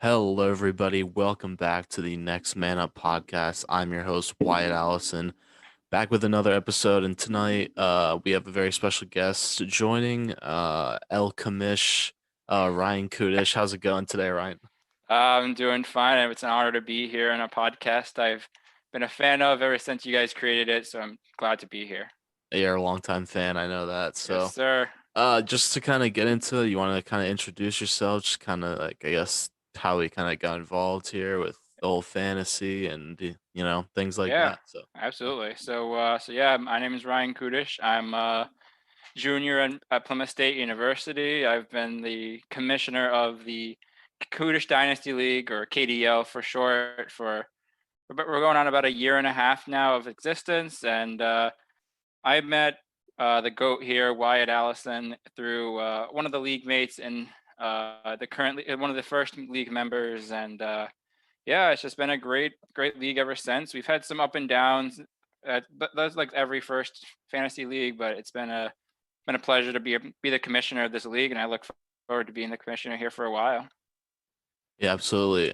Hello, everybody. Welcome back to the Next Man Up podcast. I'm your host, Wyatt Allison, back with another episode. And tonight, we have a very special guest joining, El Commish, Ryan Kudish. How's it going today, Ryan? I'm doing fine. It's an honor to be here on a podcast I've been a fan of ever since you guys created it, so I'm glad to be here. You're a longtime fan. I know that. Yes, So, sir. just to kind of get into it, you want to kind of introduce yourself, just kind of like, I guess, how we kind of got involved here with the whole fantasy and, things like Yeah, that. So, absolutely. So yeah, my name is Ryan Kudish. I'm a junior at Plymouth State University. I've been the commissioner of the Kudish Dynasty League, or KDL for short, but we're going on about a year and a half now of existence, and I met the goat here, Wyatt Allison, through one of the league mates and the currently one of the first league members, and yeah, it's just been a great league ever since. We've had some up and downs, but that's like every first fantasy league. But it's been a pleasure to be the commissioner of this league, and I look forward to being the commissioner here for a while. yeah, absolutely.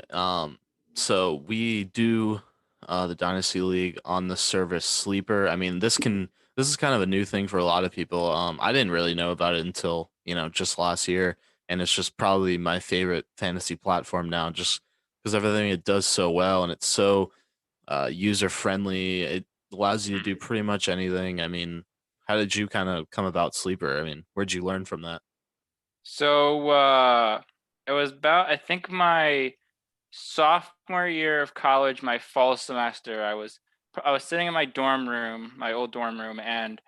So we do the Dynasty League on the service Sleeper. I mean, this is kind of a new thing for a lot of people. I didn't really know about it until, just last year, and it's just probably my favorite fantasy platform now, just because everything it does so well and it's so user friendly. It allows you to do pretty much anything. I mean, how did you kind of come about Sleeper? I mean, where'd you learn from that? So it was about, I think, my sophomore year of college, my fall semester. I was sitting in my dorm room, my old dorm room, and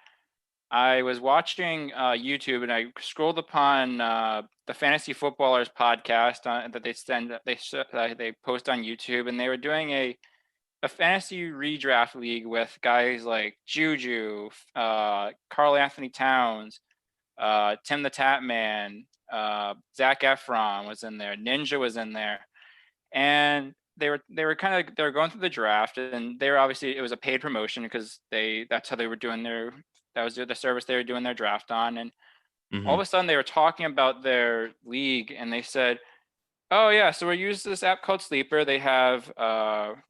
I was watching YouTube, and I scrolled upon the Fantasy Footballers podcast that they post on YouTube, and they were doing a fantasy redraft league with guys like Juju, Carl Anthony Towns, Tim the Tap Man, Zach Efron was in there, Ninja was in there, and they were going through the draft, and they were obviously, it was a paid promotion because that's how they were doing their that was the service they were doing their draft on. And all Hmm. of a sudden they were talking about their league, and they said, oh yeah, so we use this app called Sleeper. They have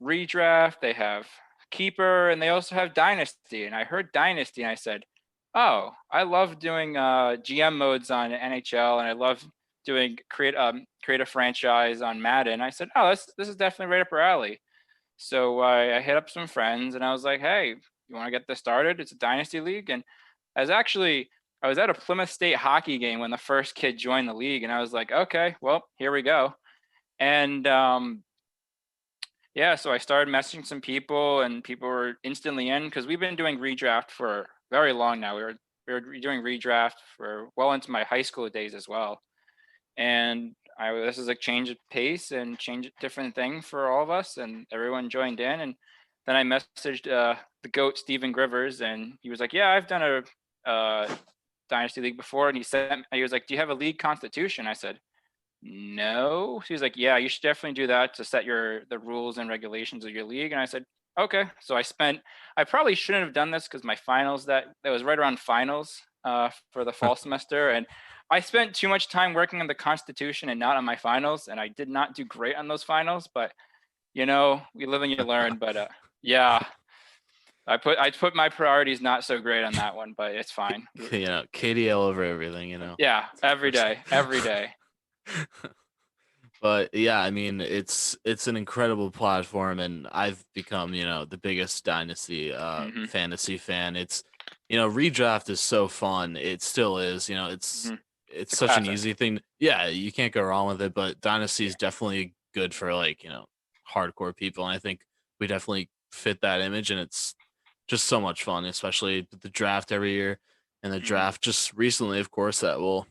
redraft, they have keeper, and they also have dynasty. And I heard dynasty, and I said, oh, I love doing GM modes on NHL, and I love doing create a franchise on Madden. I said, oh, this is definitely right up our alley. So I hit up some friends, and I was like, hey, you want to get this started? It's a dynasty league. And I was at a Plymouth State hockey game when the first kid joined the league, and I was like, okay, well, here we go. And yeah, so I started messaging some people, and people were instantly in because we've been doing redraft for very long now. We were doing redraft for well into my high school days as well. And this is a change of pace and change different thing for all of us, and everyone joined in. And then I messaged the goat Stephen Grivers, and he was like, yeah, I've done a dynasty league before. And he was like, do you have a league constitution? I said, no. He was like, yeah, you should definitely do that to set the rules and regulations of your league. And I said, okay. So I probably shouldn't have done this because my finals, that was right around finals for the fall semester. And I spent too much time working on the constitution and not on my finals. And I did not do great on those finals, but we live and you learn. But yeah, I put my priorities not so great on that one, but it's fine. KDL over everything, Yeah, every First. day, every day. But yeah, I mean, it's an incredible platform, and I've become, the biggest Dynasty Hmm. fantasy fan. It's, redraft is so fun. It still is, Hmm. It's it's a such an classic. easy thing. Yeah, you can't go wrong with it, but Dynasty is definitely good for, like, hardcore people. And I think we definitely fit that image, and it's just so much fun, especially with the draft every year, and the Hmm. draft just recently, of course, that we'll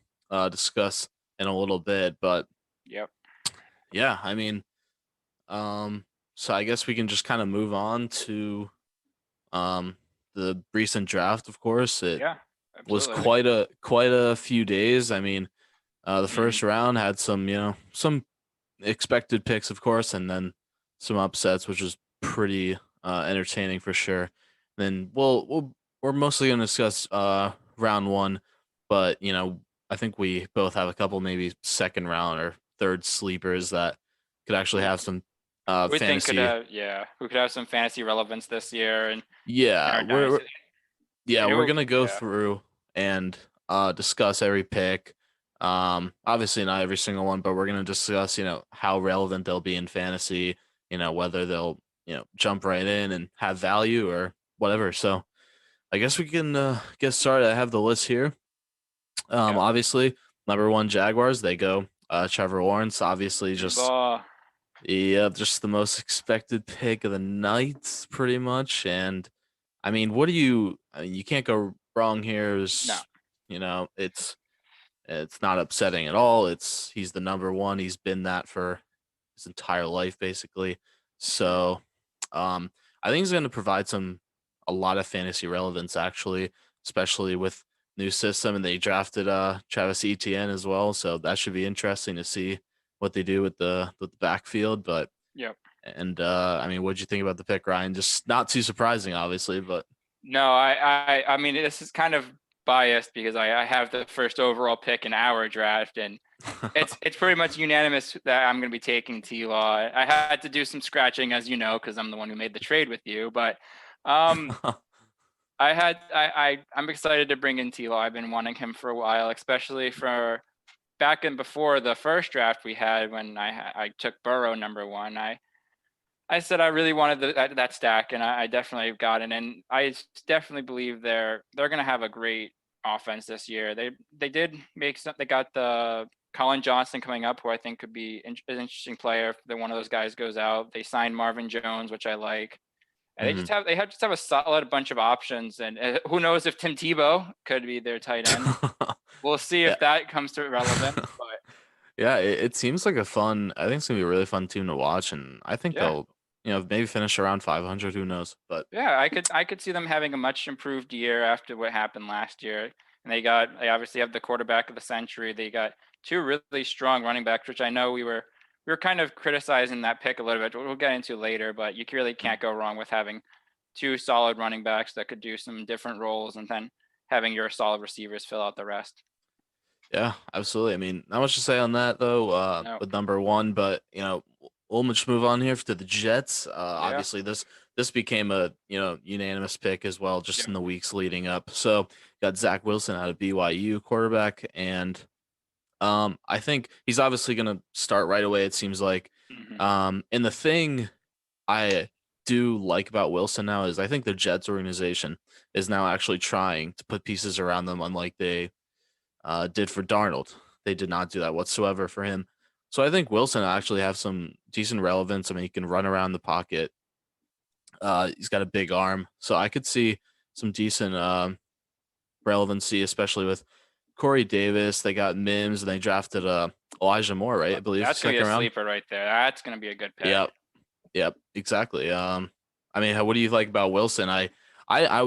discuss in a little bit. But Yep. yeah, I mean, um, so I guess we can just kind of move on to um the recent draft. Of course, it Yeah, was absolutely. quite a few days. I mean, the Mhm. first round had some, some expected picks, of course, and then some upsets, which was pretty entertaining for sure. Then we're mostly gonna discuss round one, but I think we both have a couple maybe second round or third sleepers that could actually have some We think could fantasy. have, who could have some fantasy relevance this year and in Yeah, our dynasty. yeah, And we're who, gonna go yeah, through and discuss every pick. Obviously not every single one, but we're gonna discuss, how relevant they'll be in fantasy, whether they'll, jump right in and have value or whatever. So I guess we can get started. I have the list here. yeah. Obviously, number one Jaguars, they go Trevor Lawrence, obviously just Ball. yeah, just the most expected pick of the night, pretty much. And I mean, I mean, you can't go wrong here. No. It's not upsetting at all. He's the number one. He's been that for his entire life, basically. Mhm. So, I think he's going to provide a lot of fantasy relevance, actually, especially with new system. And they drafted Travis Etienne as well, so that should be interesting to see what they do with the backfield. But Yep. and I mean, what'd you think about the pick, Ryan? Just not too surprising, obviously, but No, I mean, this is kind of biased because I have the first overall pick in our draft, and it's pretty much unanimous that I'm going to be taking T-Law. I had to do some scratching, as you know, because I'm the one who made the trade with you. But um, I'm excited to bring in T-Law. I've been wanting him for a while, especially for back in before the first draft we had when I took Burrow number one. I said I really wanted that stack, and I definitely got it. And I definitely believe they're going to have a great offense this year. They did make some. They got the Colin Johnson coming up, who I think could be an interesting player if one of those guys goes out. They signed Marvin Jones, which I like. And Mhm. they have just have a solid bunch of options. And who knows if Tim Tebow could be their tight end. We'll see Yeah. if that comes to relevance. But Yeah, it seems like I think it's gonna be a really fun team to watch, and I think yeah, they'll, maybe finish around 500. Who knows? But yeah, I could see them having a much improved year after what happened last year. And they obviously have the quarterback of the century. They got two really strong running backs, which I know we were kind of criticizing that pick a little bit. We'll get into later, but you really can't go wrong with having two solid running backs that could do some different roles, and then having your solid receivers fill out the rest. yeah, absolutely. I mean, not much to say on that though. No, With number one, but we'll just move on here to the Jets. yeah, Obviously, this became a unanimous pick as well, just yeah, in the weeks leading up. So got Zach Wilson out of BYU, quarterback, and I think he's obviously gonna start right away. It seems like, hmm and the thing I do like about Wilson now is I think the Jets organization is now actually trying to put pieces around them, unlike they did for Darnold. They did not do that whatsoever for him. So I think Wilson actually have some decent relevance. I mean, he can run around the pocket. He's got a big arm, so I could see some decent relevancy, especially with Corey Davis. They got Mims, and they drafted Elijah Moore, right? I believe that's gonna be a second round. sleeper right there. That's gonna be a good pick. Yep, yep, exactly. I mean, what do you like about Wilson?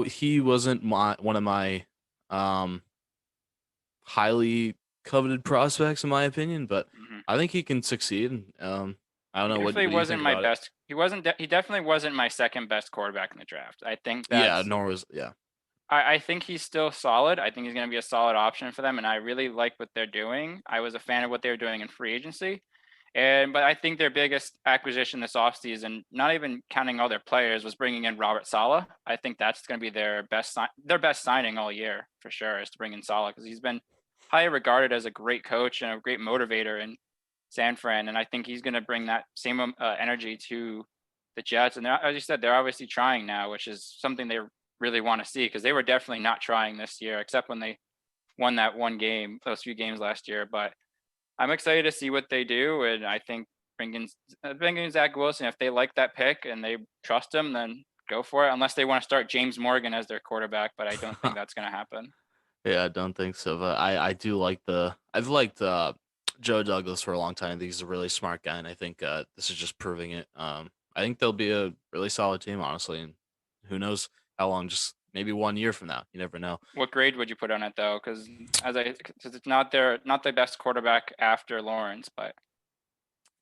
He wasn't one of my um highly coveted prospects in my opinion, but hmm I think he can succeed. I don't He know definitely what do you wasn't think my about it? best. He wasn't. He definitely wasn't my second best quarterback in the draft. I think Yeah, that's. nor was yeah. I think he's still solid. I think he's going to be a solid option for them, and I really like what they're doing. I was a fan of what they were doing in free agency, but I think their biggest acquisition this offseason, not even counting all their players, was bringing in Robert Saleh. I think that's going to be their best signing all year for sure, is to bring in Saleh, because he's been highly regarded as a great coach and a great motivator in San Fran, and I think he's going to bring that same energy to the Jets. And as you said, they're obviously trying now, which is something they really want to see, because they were definitely not trying this year, except when they won that one game, those few games last year. But I'm excited to see what they do, and I think bringing Zach Wilson, if they like that pick and they trust him, then go for it. Unless they want to start James Morgan as their quarterback, but I don't think that's going to happen. Yeah, I don't think so. But I do like I've liked Joe Douglas for a long time. I think he's a really smart guy, and I think this is just proving it. I think they'll be a really solid team, honestly, and who knows how long? Just maybe 1 year from now. You never know. What grade would you put on it though? Because cause it's not the best quarterback after Lawrence, but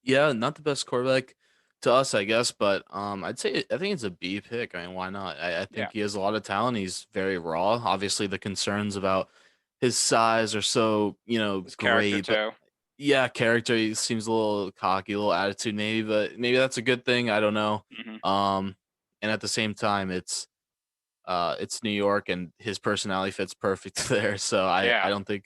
Yeah, not the best quarterback to us, I guess, but I think it's a B pick. I mean, why not? I yeah, think he has a lot of talent. He's very raw. Obviously, the concerns about his size are so his character great, but too. yeah, character. He seems a little cocky, a little attitude, maybe, but maybe that's a good thing. I don't know. Hmm. Um, and at the same time, it's New York, and his personality fits perfect there. So Yeah. I don't think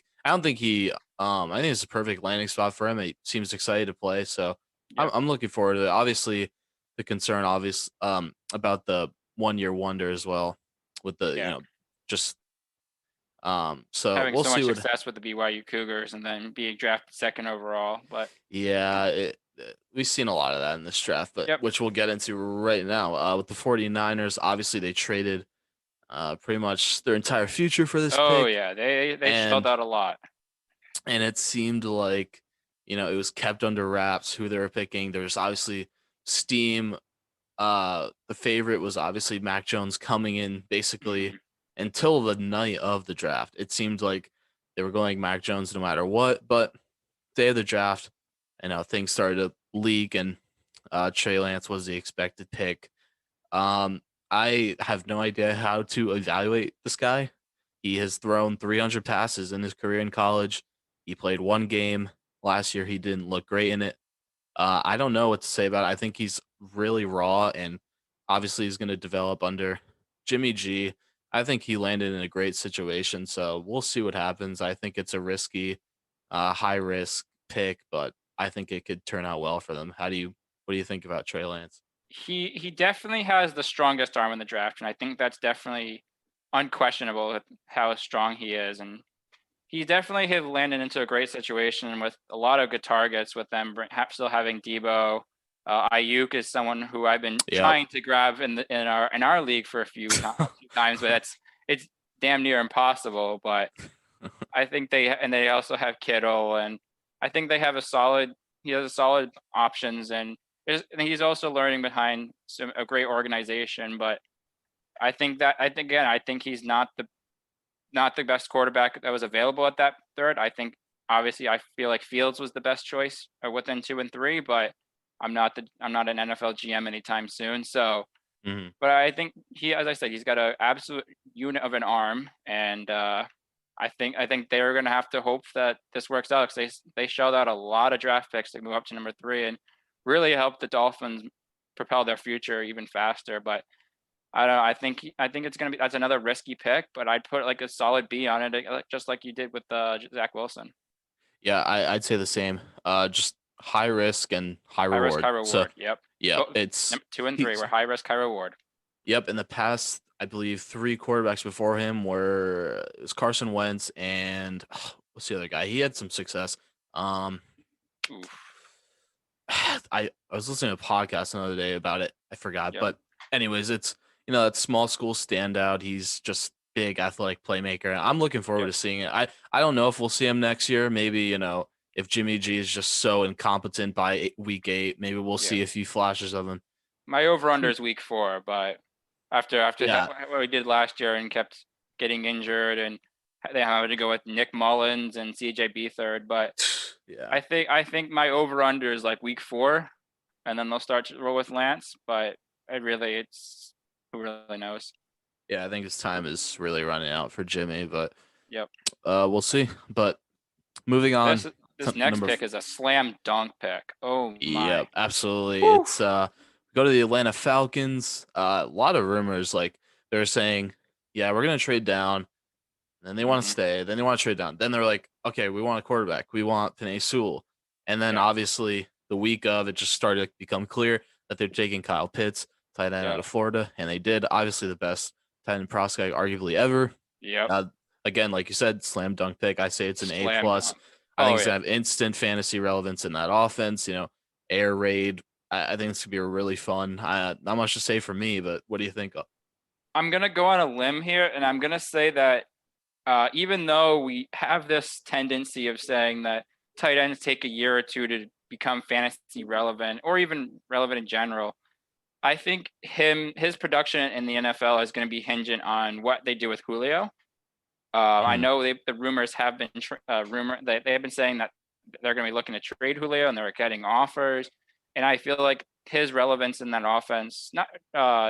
he I think it's a perfect landing spot for him. He seems excited to play, so Yep. I'm looking forward to it. Obviously, the concern, about the 1 year wonder as well, with the Yeah. just so Having we'll so see much what. success with the BYU Cougars and then being drafted second overall. But Yeah, we've seen a lot of that in this draft, but yep. which we'll get into right now. With the 49ers, obviously they traded pretty much their entire future for this Oh pick, yeah, they shelled and out a lot. it seemed like it was kept under wraps who they were picking. There's obviously steam. The favorite was obviously Mac Jones coming in basically Hmm. until the night of the draft. It seemed like they were going Mac Jones no matter what, but day of the draft, things started to leak, and Trey Lance was the expected pick. Um, I have no idea how to evaluate this guy. He has thrown 300 passes in his career in college. He played one game last year. He didn't look great in it. I don't know what to say about it. I think he's really raw, and obviously he's going to develop under Jimmy G. I think he landed in a great situation, so we'll see what happens. I think it's a risky, high risk pick, but I think it could turn out well for them. What do you think about Trey Lance? He definitely has the strongest arm in the draft, and I think that's definitely unquestionable with how strong he is. And he definitely have landed into a great situation with a lot of good targets with them still having Debo. Ayuk is someone who I've been Yep. trying to grab in our league for a few times, but it's damn near impossible. But I think they also have Kittle, and I think they have a solid. He has a solid options, and he's also learning behind a great organization. But I think he's not the best quarterback that was available at that third. I think obviously I feel like Fields was the best choice within 2 and 3, but I'm not an NFL GM anytime soon. So, Mhm. but I think as I said, he's got an absolute unit of an arm, and I think they're going to have to hope that this works out because they shelled out a lot of draft picks to move up to number 3 and really help the Dolphins propel their future even faster. But I don't know. I think it's gonna be that's another risky pick, but I'd put like a solid B on it, just like you did with Zach Wilson. Yeah, I'd say the same. Just high risk and high High risk, high reward. So, reward. Yep. yeah, But it's number 2 and 3 he's were high risk, high reward. yep. In the past, I believe three quarterbacks before him were it was Carson Wentz and what's the other guy? He had some success. Um, Oof. I was listening to a podcast another day about it. I forgot, Yep. but anyways, it's that small school standout. He's just big athletic playmaker. I'm looking forward Yep. to seeing it. I don't know if we'll see him next year. Maybe if Jimmy G is just so incompetent by week 8, maybe we'll Yeah. see a few flashes of him. My over under is week 4, but after Yeah, what we did last year and kept getting injured and they had to go with Nick Mullins and CJ Beathard, but yeah, I think my over under is like week 4, and then they'll start to roll with Lance. But it's who really knows. yeah. I think his time is really running out for Jimmy, but Yep. we'll see. But moving on This to this next number. pick is a slam dunk pick. Oh my. Yep, absolutely. Whew. It's go to the Atlanta Falcons. A lot of rumors like they're saying, yeah, we're gonna trade down. Then they want to Hmm. stay. Then they want to trade down. Then they're like, okay, we want a quarterback. We want Panay Sewell. And then Yeah. obviously the week of it just started to become clear that they're taking Kyle Pitts, tight end out Yeah. of Florida, and they did. Obviously the best tight end prospect arguably ever. Yep. Uh, again, like you said, slam dunk pick. I say it's an A Slam plus. dunk. I think Oh it's yeah. gonna have instant fantasy relevance in that offense. Air raid. I think it's gonna be really fun. Not much to say for me, but what do you think? I'm gonna go on a limb here, and I'm gonna say that even though we have this tendency of saying that tight ends take a year or two to become fantasy relevant or even relevant in general, I think his production in the NFL is going to be hinging on what they do with Julio. I Mhm. know the rumors have been they have been saying that they're going to be looking to trade Julio and they're getting offers, and I feel like his relevance in that offense not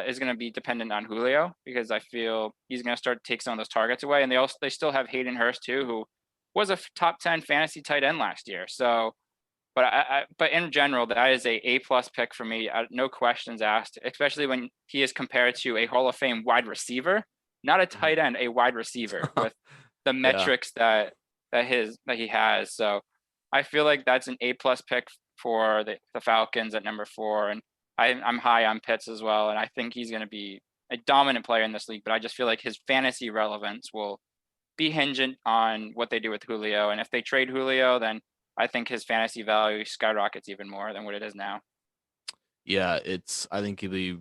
is going to be dependent on Julio because I feel he's going to start to take some of those targets away, and they still have Hayden Hurst too, who was a top 10 fantasy tight end last year. So, but in general, that is a plus pick for me. No questions asked, especially when he is compared to a Hall of Fame wide receiver, not a Mhm. tight end, a wide receiver with the Yeah. metrics that he has. So I feel like that's an A+ pick for the Falcons at number 4. And I'm high on Pitts as well. And I think he's going to be a dominant player in this league, but I just feel like his fantasy relevance will be hinging on what they do with Julio. And if they trade Julio, then I think his fantasy value skyrockets even more than what it is now. Yeah, I think he'll be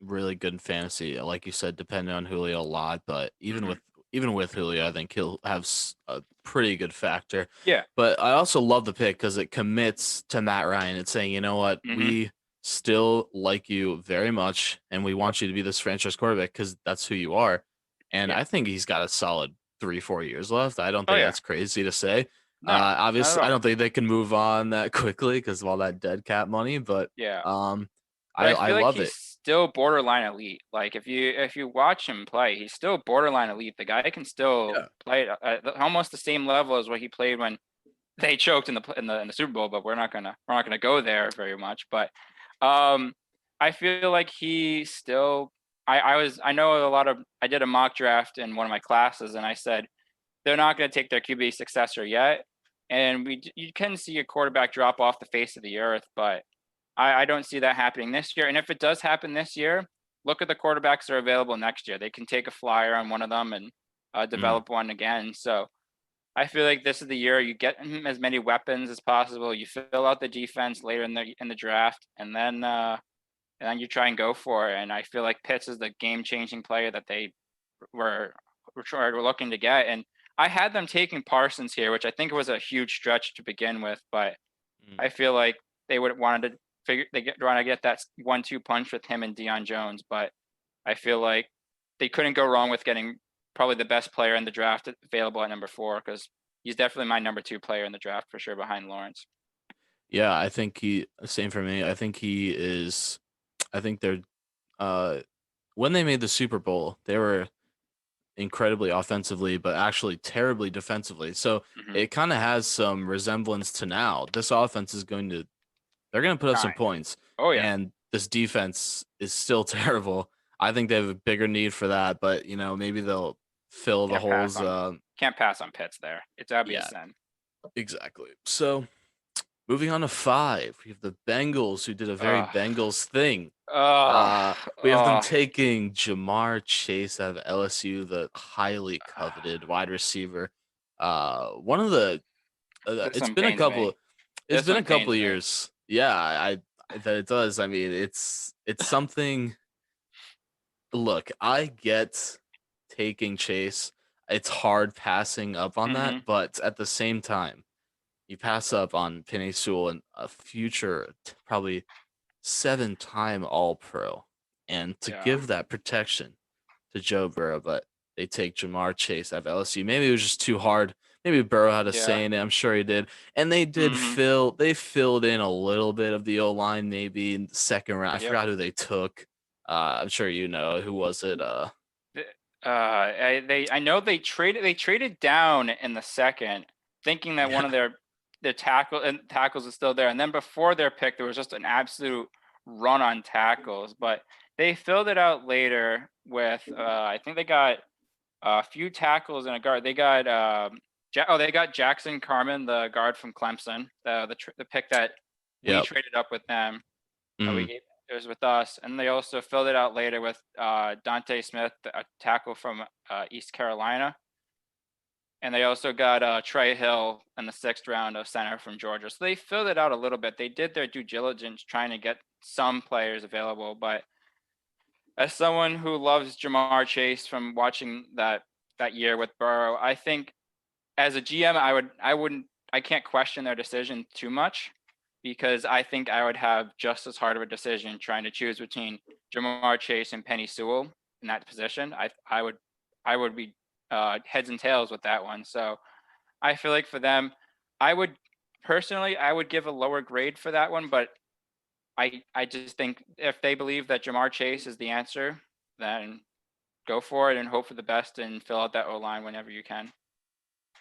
really good in fantasy. Like you said, depending on Julio a lot, but Mm-hmm. even with Julio, I think he'll have a pretty good factor. Yeah. But I also love the pick because it commits to Matt Ryan. It's saying, you know what, Mm-hmm. we still like you very much, and we Yep. want you to be this franchise quarterback because that's who you are. And Yeah. I think he's got a solid 3 4 years left. I don't Oh think yeah. that's crazy to say. No, not at Obviously, I all. don't think they can move on that quickly because of all that dead cap money. But Yeah. um, But I I feel like love he's it. still borderline elite. Like if you watch him play, he's still borderline elite. The guy can still Yeah. play at almost the same level as what he played when they choked in the Super Bowl. But we're not gonna go there very much. But um, I feel like he still. I know a lot of I did a mock draft in one of my classes, and I said they're not going to take their QB successor yet, and you can see a quarterback drop off the face of the earth, but I don't see that happening this year. And if it does happen this year, look at the quarterbacks that are available next year. They can take a flyer on one of them and Mm. develop one again. So I feel like this is the year you get as many weapons as possible. You fill out the defense later in the draft, and then you try and go for it. And I feel like Pitts is the game changing player that they were were looking to get. And I had them taking Parsons here, which I think was a huge stretch to begin with, but Mm. I feel like they would wanted to want to get that 1-2 punch with him and Deion Jones, but I feel like they couldn't go wrong with getting probably the best player in the draft available at number 4 because he's definitely my number 2 player in the draft for sure behind Lawrence. Yeah, I think same for me. I think he is. I think they're uh when they made the Super Bowl, they were incredibly offensively, but actually terribly defensively. So Mm-hmm. it kind of has some resemblance to now. This offense is going to they're going to put up some Shine. points, Oh yeah, and this defense is still terrible. I think they have a bigger need for that, but maybe they'll fill the can't pass holes. on can't pass on Pitts there. It's that'd be a Yeah, sin. exactly. So moving on to 5, we have the Bengals who did a very Uh, Bengals thing. uh, We have them uh, taking Jamar Chase out of LSU, the highly coveted wide receiver. One of the this one pains me. it's This been one a couple pains of me. years. Yeah, that it does. I mean, it's something. Look, I get taking Chase. It's hard passing up on that, Mm-hmm. but at the same time, you pass up on Penny Sewell and a future probably 7-time All Pro, and to Yeah. give that protection to Joe Burrow, but they take Jamar Chase out of LSU. Maybe it was just too hard. Maybe Burrow had a Yeah. say in it. I'm sure he did. And Mm-hmm. they filled in a little bit of the O line maybe in the second round. I Yep. forgot who they took. I'm sure you know who was it. I know they traded down in the second, thinking that one Yeah, of their tackles is still there, and then before their pick, there was just an absolute run on tackles. But they filled it out later with I think they got a few tackles and a guard. They got they got Jackson Carman, the guard from Clemson, the pick that we yep. traded up with them. We Mhm. gave it was with us, and they also filled it out later with Dante Smith, a tackle from East Carolina, and they also got Trey Hill in the 6th round of center from Georgia. So they filled it out a little bit. They did their due diligence trying to get some players available, but as someone who loves Jamar Chase from watching that year with Burrow, I think as a GM, I can't question their decision too much because I think I would have just as hard of a decision trying to choose between Jamar Chase and Penny Sewell in that position. I would be heads and tails with that one. So I feel like for them, I would personally I would give a lower grade for that one, but I just think if they believe that Jamar Chase is the answer, then go for it and hope for the best and fill out that O line whenever you can.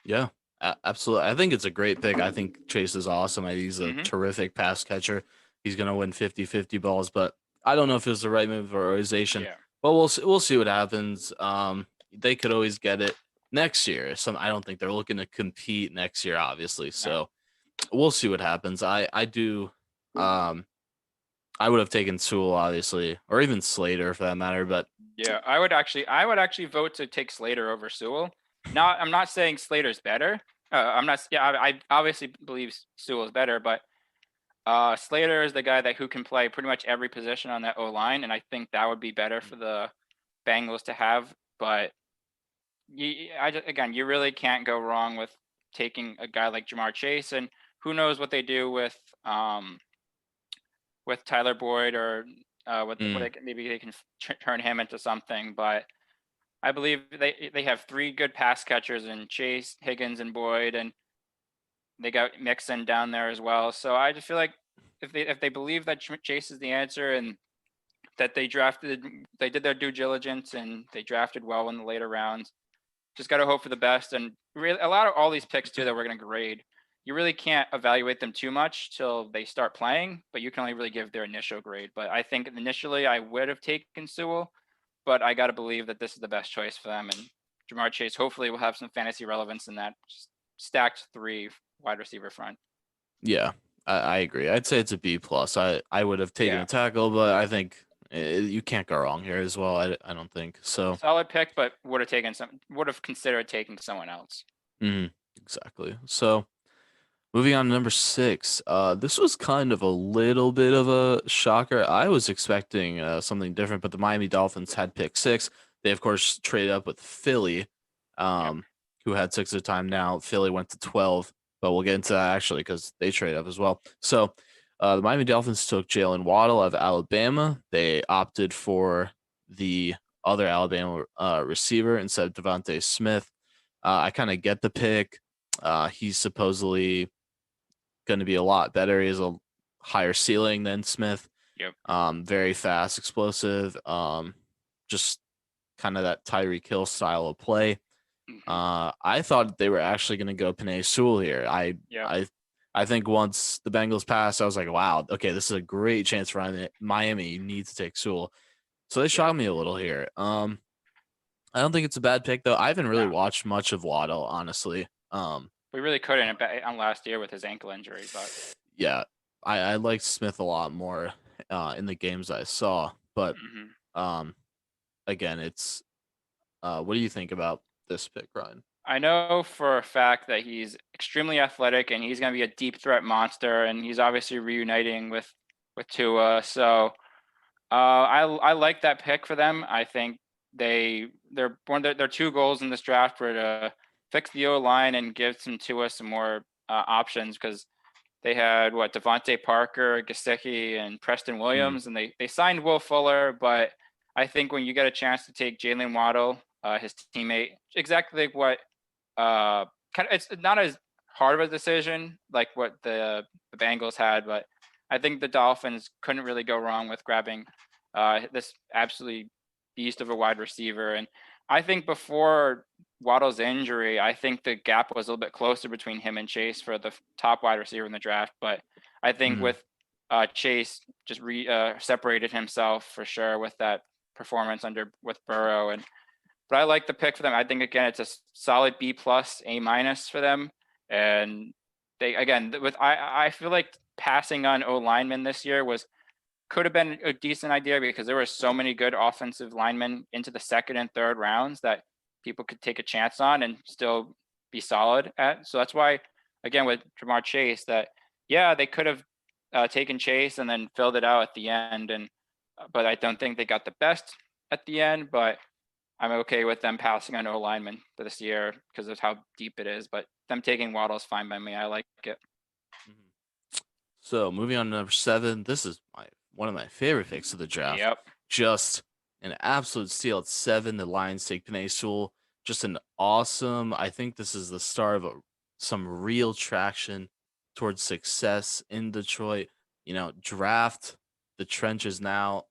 Yeah. Absolutely. I think it's a great pick. I think Chase is awesome. He's a Hmm. terrific pass catcher. He's going to win 50-50 balls, but I don't know if it was the right move for organization. Yeah. But we'll see what happens. They could always get it next year. I don't think they're looking to compete next year, obviously. No. So we'll see what happens. I do. I would have taken Sewell, obviously, or even Slater for that matter. But Yeah, I would actually vote to take Slater over Sewell. I'm not saying Slater's better. I'm not. Yeah, I obviously believe Sewell is better, but Slater is the guy who can play pretty much every position on that O line, and I think that would be better for the Bengals to have. But again, you really can't go wrong with taking a guy like Jamar Chase, and who knows what they do with Tyler Boyd or mm, maybe they can turn him into something. But I believe they have three good pass catchers in Chase, Higgins, and Boyd, and they got Mixon down there as well. So I just feel like if they believe that Chase is the answer and that they did their due diligence and they drafted well in the later rounds, just got to hope for the best. And really, a lot of all these picks too that we're going to grade, you really can't evaluate them too much till they start playing, but you can only really give their initial grade. But I think initially I would have taken Sewell, but I got to believe that this is the best choice for them. And Jamar Chase hopefully will have some fantasy relevance in that stacked three wide receiver front. yeah, I agree. I'd say it's a B plus. I would have taken Yeah, a tackle, but I think you can't go wrong here as well. I don't think so. solid pick, but would have considered taking someone else. Exactly. So moving on to number 6. This was kind of a little bit of a shocker. I was expecting something different, but the Miami Dolphins had pick 6. They of course traded up with Philly, Yep. who had 6 at a time. Now Philly went to 12, but we'll get into that actually because they trade up as well. So the Miami Dolphins took Jalen Waddle of Alabama. They opted for the other Alabama receiver instead of Devonte Smith. I kind of get the pick. He's supposedly going to be a lot better. He has a higher ceiling than Smith. Yep. Very fast, explosive. Just kind of that Tyreek Hill style of play. Hmm. I thought they were actually going to go Panay Sewell here. Yep. I think once the Bengals passed, I was like, wow, okay, this is a great chance for Miami. You need to take Sewell. So they Yep. shocked me a little here. I don't think it's a bad pick though. I haven't really No, watched much of Waddle, honestly. we really couldn't on last year with his ankle injury, but Yeah, I liked Smith a lot more in the games I saw. But mhm. um, again, it's what do you think about this pick, Ryan? I know for a fact that he's extremely athletic and he's going to be a deep threat monster, and he's obviously reuniting with Tua. So I like that pick for them. I think they're one of their two goals in this draft were to fix the O line and give Tua some more options because they had Devonte Parker, Gesicki, and Preston Mm, Williams, and they signed Will Fuller. But I think when you get a chance to take Jalen Waddle, his teammate, exactly like what it's not as hard of a decision like what the Bengals had, but I think the Dolphins couldn't really go wrong with grabbing this absolutely beast of a wide receiver. And I think before Waddle's injury, I think the gap was a little bit closer between him and Chase for the top wide receiver in the draft. But I think mm, with Chase just separated himself for sure with that performance with Burrow. And but I like the pick for them. I think again it's a solid B plus A minus for them. And they again with I feel like passing on O linemen this year could have been a decent idea because there were so many good offensive linemen into the second and third rounds that people could take a chance on and still be solid at. So that's why, again, with Jamar Chase, that yeah, they could have taken Chase and then filled it out at the end, and but I don't think they got the best at the end. But I'm okay with them passing on O lineman for this year because of how deep it is. But them taking Waddle is fine by me. I like it. mhm. So moving on to number 7. This is my one of my favorite picks of the draft. Yep. Just an absolute steal at 7. The Lions take Panay Sewell. Just an awesome. I think this is the start of some real traction towards success in Detroit. Draft the trenches now,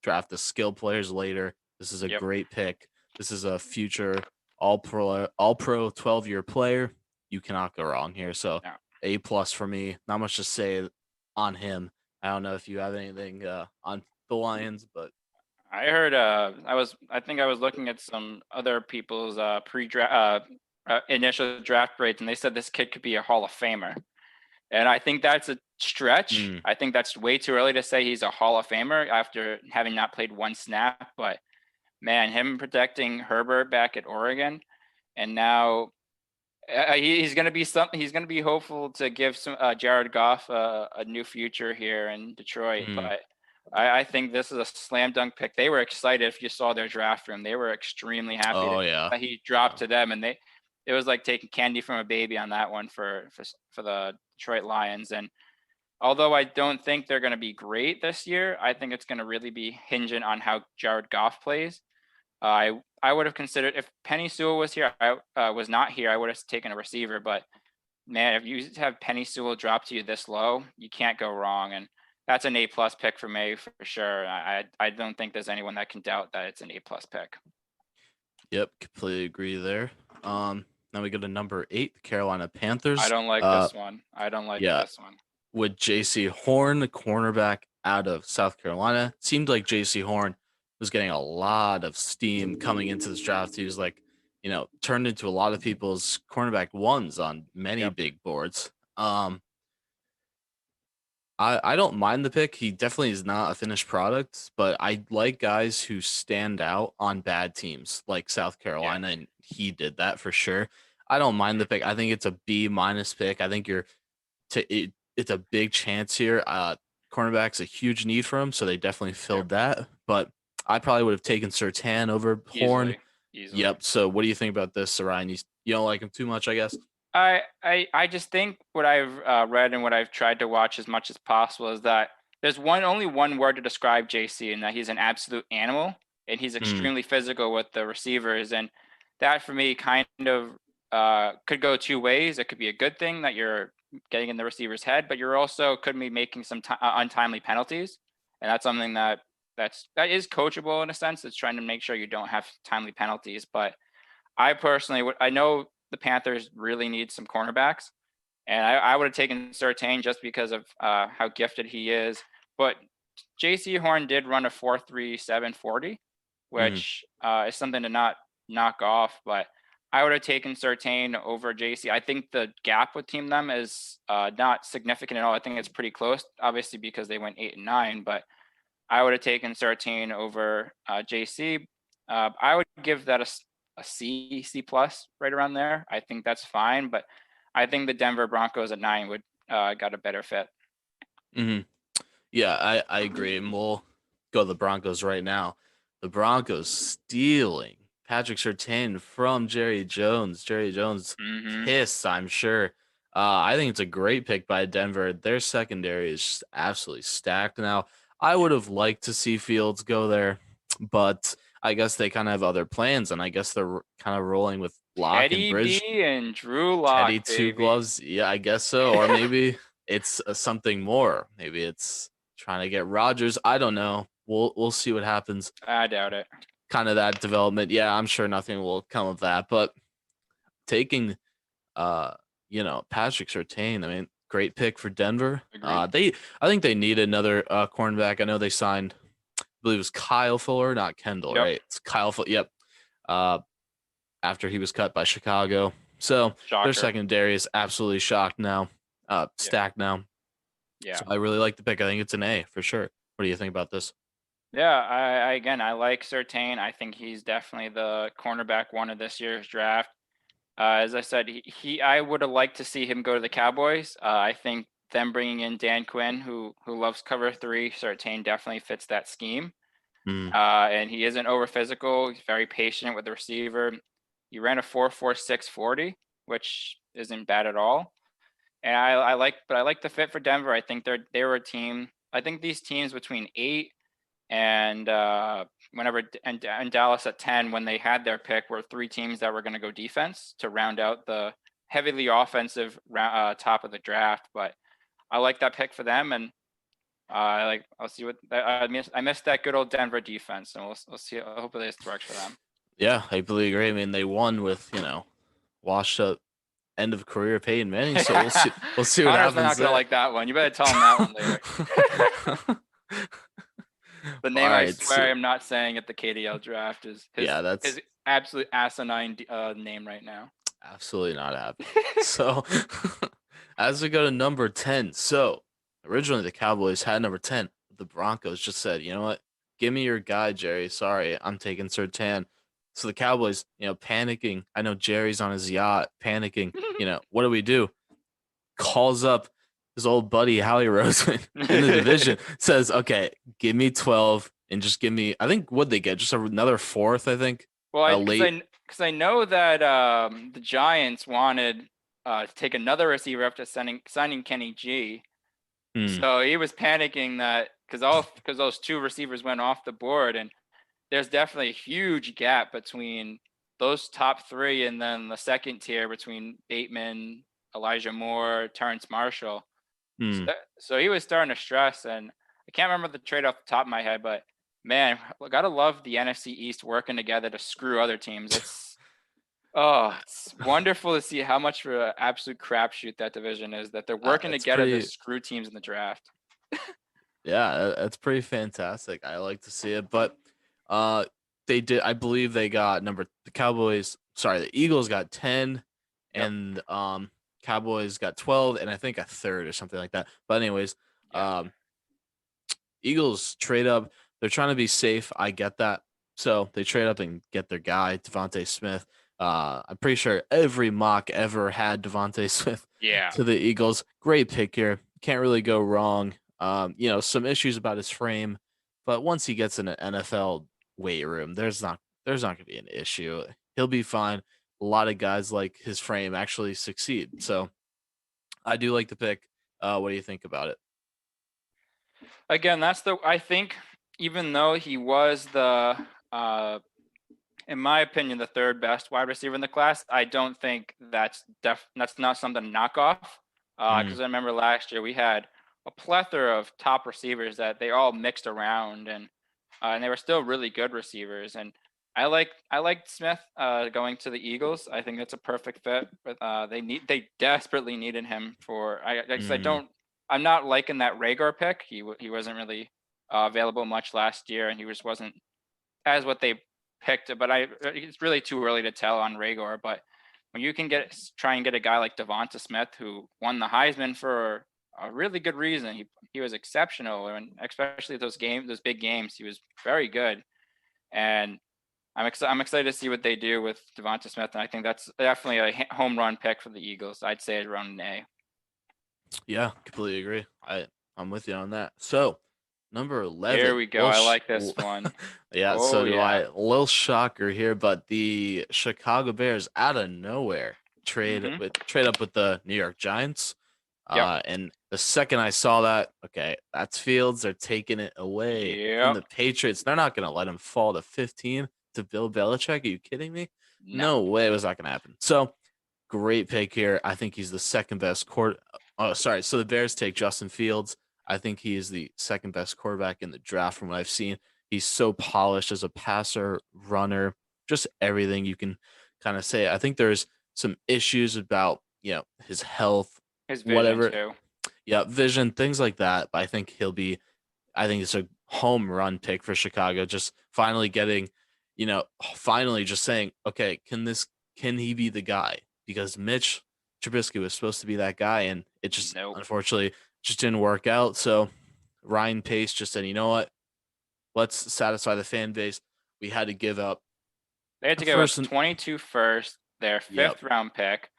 draft the skill players later. This is a Yep. great pick. This is a future all pro 12-year player. you cannot go wrong here. So Yeah. A+ for me. Not much to say on him. I don't know if you have anything on the Lions, but I heard I think I was looking at some other people's pre-draft initial draft grades, and they said this kid could be a Hall of Famer. And I think that's a stretch. mm, I think that's way too early to say he's a Hall of Famer after having not played one snap. But man, him protecting Herbert back at Oregon, and now he's going to be something. He's going to be hopeful to give some Jared Goff a new future here in Detroit. mm. But I think this is a slam dunk pick. They were excited if you saw their draft room. They were extremely happy Oh yeah. that he Yeah. dropped to them, and it was like taking candy from a baby on that one for the Detroit Lions. And although I don't think they're going to be great this year, I think it's going to really be hinging on how Jared Goff plays. I would have considered if Penny Sewell was here. I was not here. I would have taken a receiver. But man, if you have Penny Sewell drop to you this low, you can't go wrong. And that's an A+ pick for me for sure. I don't think there's anyone that can doubt that it's an A+ pick. Yep, completely agree there. Now we go to number 8, the Carolina Panthers. I don't like this one. I don't like yeah. this one. With J.C. Horn, the cornerback out of South Carolina. It seemed like J.C. Horn was getting a lot of steam coming into this draft. He was like, turned into a lot of people's cornerback ones on many big boards. I don't mind the pick. He definitely is not a finished product, but I like guys who stand out on bad teams like South Carolina, and he did that for sure. I don't mind the pick. I think it's a B- pick. I think it's a big chance here. Cornerback's a huge need for him, so they definitely filled that. But I probably would have taken Surtain over Horn. Easily. Yep. So what do you think about this, Ryan? You don't like him too much, I guess? I just think what I've read and what I've tried to watch as much as possible is that there's only one word to describe JC, and that he's an absolute animal, and he's extremely physical with the receivers, and that for me kind of could go two ways. It could be a good thing that you're getting in the receiver's head, but you're also could be making some untimely penalties, and that's something that is coachable in a sense. It's trying to make sure you don't have timely penalties, but I personally I know the Panthers really need some cornerbacks, and I would have taken Surtain just because of how gifted he is. But J.C. Horn did run a 4.37 40, which is something to not knock off. But I would have taken Surtain over J.C. I think the gap between them is not significant at all. I think it's pretty close, obviously, because they went 8 and 9. But I would have taken Surtain over J.C. I would give that a C plus right around there. I think that's fine, but I think the Denver Broncos at 9 would got a better fit. Yeah, I agree. And we'll go to the Broncos right now. The Broncos stealing Patrick Surtain from Jerry Jones. Jerry Jones pissed, I'm sure. I think it's a great pick by Denver. Their secondary is just absolutely stacked now. I would have liked to see Fields go there, but I guess they kind of have other plans, and I guess they're kind of rolling with Lock and Bridge. Teddy B and Drew Lock, Teddy Two Gloves. Yeah, I guess so. Or maybe it's something more. Maybe it's trying to get Rodgers. I don't know. We'll see what happens. I doubt it. Kind of that development. Yeah, I'm sure nothing will come of that. But taking, Patrick Surtain. I mean, great pick for Denver. I think they need another cornerback. I know they signed, I believe it was Kyle Fuller, not Kendall, right? It's Kyle Fuller. Yep. After he was cut by Chicago. So their secondary is absolutely shocked now, stacked now. Yeah. So I really like the pick. I think it's an A for sure. What do you think about this? Yeah, I like Surtain. I think he's definitely the cornerback one of this year's draft. As I said, I would have liked to see him go to the Cowboys. I think them bringing in Dan Quinn, who loves cover 3, Surtain definitely fits that scheme. And he isn't over physical. He's very patient with the receiver. He ran a 4.46 40, which isn't bad at all. And I like the fit for Denver. I think they were a team. I think these teams between 8 and and Dallas at 10, when they had their pick, were 3 teams that were going to go defense to round out the heavily offensive top of the draft. But I like that pick for them, and I'll see what I missed that good old Denver defense, and we'll see. Hopefully this works for them. Yeah, I completely agree. I mean, they won with washed up end of career Peyton Manning. So we'll see what Connor's happens not gonna there. like that one. You better tell him that one later. The All name I right. swear So, I'm not saying at the KDL draft is yeah, his that's absolute asinine name right now. absolutely not happening. So, as we go to number 10, so originally the Cowboys had number 10. The Broncos just said, you know what? Give me your guy, Jerry. Sorry, I'm taking Sertan. So the Cowboys, panicking. I know Jerry's on his yacht, panicking. What do we do? Calls up his old buddy Howie Roseman in the division, says, okay, give me 12 and just give me, I think, what'd they get? Just another fourth, I think. Well, Late. because I know that the Giants wanted to take another receiver after signing Kenny G. Hmm. So he was panicking that because those two receivers went off the board, and there's definitely a huge gap between those top three and then the second tier between Bateman, Elijah Moore, Terrence Marshall. Hmm. So he was starting to stress, and I can't remember the trade off the top of my head, but man, gotta love the NFC East working together to screw other teams. It's wonderful to see how much of an absolute crapshoot that division is. That they're working It's together to pretty. screw teams in the draft. Yeah, that's pretty fantastic. I like to see it, but uh, they did. I believe they got the Cowboys. Sorry, the Eagles got 10, Yep. and Cowboys got 12, and I think a third or something like that. But anyways, Yeah. Eagles trade up. They're trying to be safe. I get that. So they trade up and get their guy, Devonte Smith. I'm pretty sure every mock ever had Devonte Smith Yeah. to the Eagles. Great pick here. Can't really go wrong. Some issues about his frame, but once he gets in an NFL weight room, there's not gonna be an issue. He'll be fine. A lot of guys like his frame actually succeed. So I do like the pick. What do you think about it? Again, I think even though he was in my opinion, the third best wide receiver in the class, I don't think that's not something to knock off. Mm, Because I remember last year we had a plethora of top receivers that they all mixed around, and they were still really good receivers. And I like Smith going to the Eagles. I think that's a perfect fit. But they desperately needed him for. I guess mm, I'm not liking that Rager pick. He wasn't really available much last year, and he just wasn't as what they picked. But it's really too early to tell on Rager. But when you can try and get a guy like Devonta Smith who won the Heisman for a really good reason, he was exceptional, and especially those big games, he was very good. And I'm excited to see what they do with Devonta Smith, and I think that's definitely a home run pick for the Eagles. I'd say around an A. yeah, completely agree. I'm with you on that. So number Here 11. we go. I like this one. Yeah, Oh so do I. yeah. A little shocker here, but the Chicago Bears out of nowhere Mm-hmm. trade up with the New York Giants. Yep. And the second I saw that, okay, that's Fields. They're taking it away from Yep. the Patriots. They're not going to let him fall to 15 to Bill Belichick. Are you kidding me? No. No way was that going to happen. So great pick here. I think he's the second best quarter. Oh, sorry. So the Bears take Justin Fields. I think he is the second best quarterback in the draft from what I've seen. He's so polished as a passer, runner, just everything you can kind of say. I think there's some issues about, his health, His vision whatever. too. Yeah, vision, things like that. But I think it's a home run pick for Chicago. Just finally getting, finally just saying, okay, can he be the guy? Because Mitch Trubisky was supposed to be that guy, and it just Nope. unfortunately just didn't work out. So Ryan Pace just said, you know what? Let's satisfy the fan base. We had to give up They had a to give up first and 22 first, their yep. fifth round pick,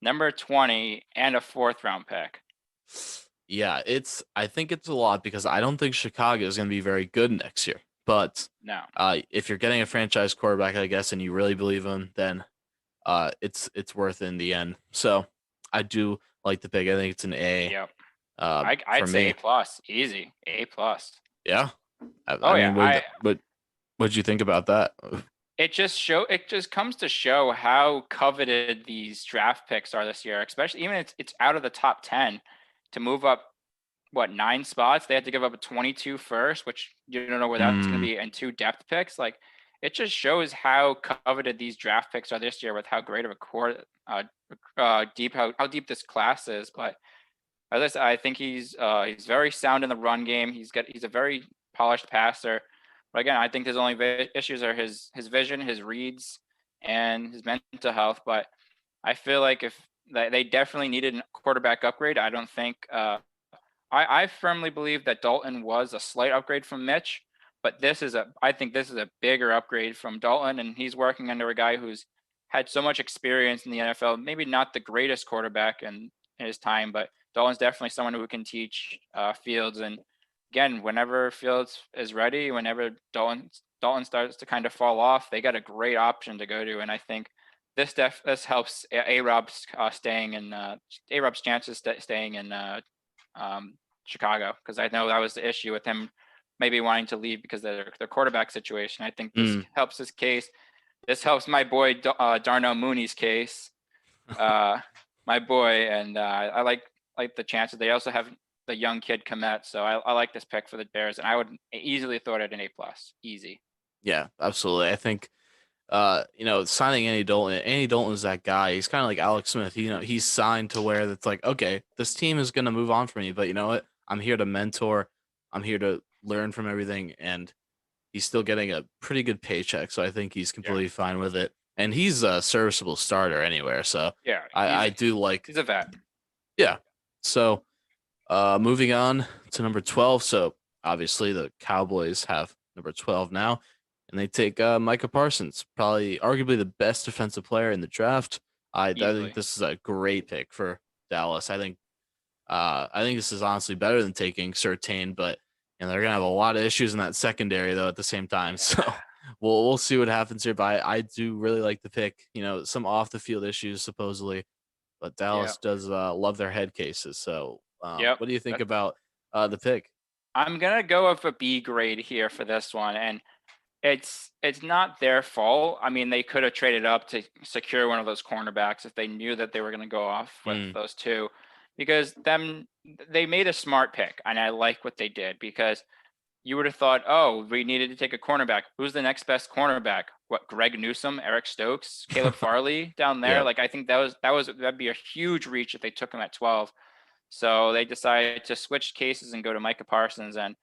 number 20, and a fourth round pick. Yeah, I think it's a lot because I don't think Chicago is going to be very good next year. But No. if you're getting a franchise quarterback, I guess, and you really believe him, then it's worth it in the end. So I do like the pick. I think it's an A. Yep. For I'd say me. A plus, easy A plus. Yeah. Oh I yeah, mean, what'd you think about that? it just comes to show how coveted these draft picks are this year, especially even if it's out of the top 10 to move up. What, 9 spots? They had to give up a 22 first, which you don't know where that's going to Mm, be, and 2 depth picks. Like, it just shows how coveted these draft picks are this year with how great of a core, deep how deep this class is. But as I said, I think he's very sound in the run game. He's a very polished passer. But again, I think his only issues are his vision, his reads, and his mental health. But I feel like if they definitely needed a quarterback upgrade. I don't think I firmly believe that Dalton was a slight upgrade from Mitch, but I think this is a bigger upgrade from Dalton, and he's working under a guy who's had so much experience in the NFL. Maybe not the greatest quarterback in his time, but Dalton's definitely someone who can teach Fields. And again, whenever Fields is ready, whenever Dalton starts to kind of fall off, they got a great option to go to, and I think this helps A-Rob's staying in A-Rob's chances staying in Chicago, because I know that was the issue with him maybe wanting to leave because of their quarterback situation. I think this helps his case. This helps my boy Darnell Mooney's case. My boy, and I like the chances. They also have the young kid Komet, so I like this pick for the Bears, and I would easily throw it at an A+. Easy. Yeah, absolutely. I think signing Andy Dalton is that guy. He's kind of like Alex Smith. He's signed to where it's like, okay, this team is going to move on from me, but you know what? I'm here to mentor. I'm here to learn from everything, and he's still getting a pretty good paycheck, so I think he's completely fine with it. And he's a serviceable starter anywhere, so yeah, I do like. He's a vet. Yeah. So, moving on to number 12. So obviously the Cowboys have number 12 now, and they take Micah Parsons, probably arguably the best defensive player in the draft. I think this is a great pick for Dallas. I think this is honestly better than taking Surtain, but they're gonna have a lot of issues in that secondary though at the same time. So we'll see what happens here. But I do really like the pick. Some off the field issues supposedly, but Dallas does love their head cases. So what do you think about the pick? I'm gonna go with a B grade here for this one, and it's not their fault. I mean, they could have traded up to secure one of those cornerbacks if they knew that they were going to go off with those two, because they made a smart pick, and I like what they did, because you would have thought, oh, we needed to take a cornerback. Who's the next best cornerback? What, Greg Newsome, Eric Stokes, Caleb Farley down there? Like, I think that'd be a huge reach if they took him at 12. So they decided to switch cases and go to Micah Parsons, and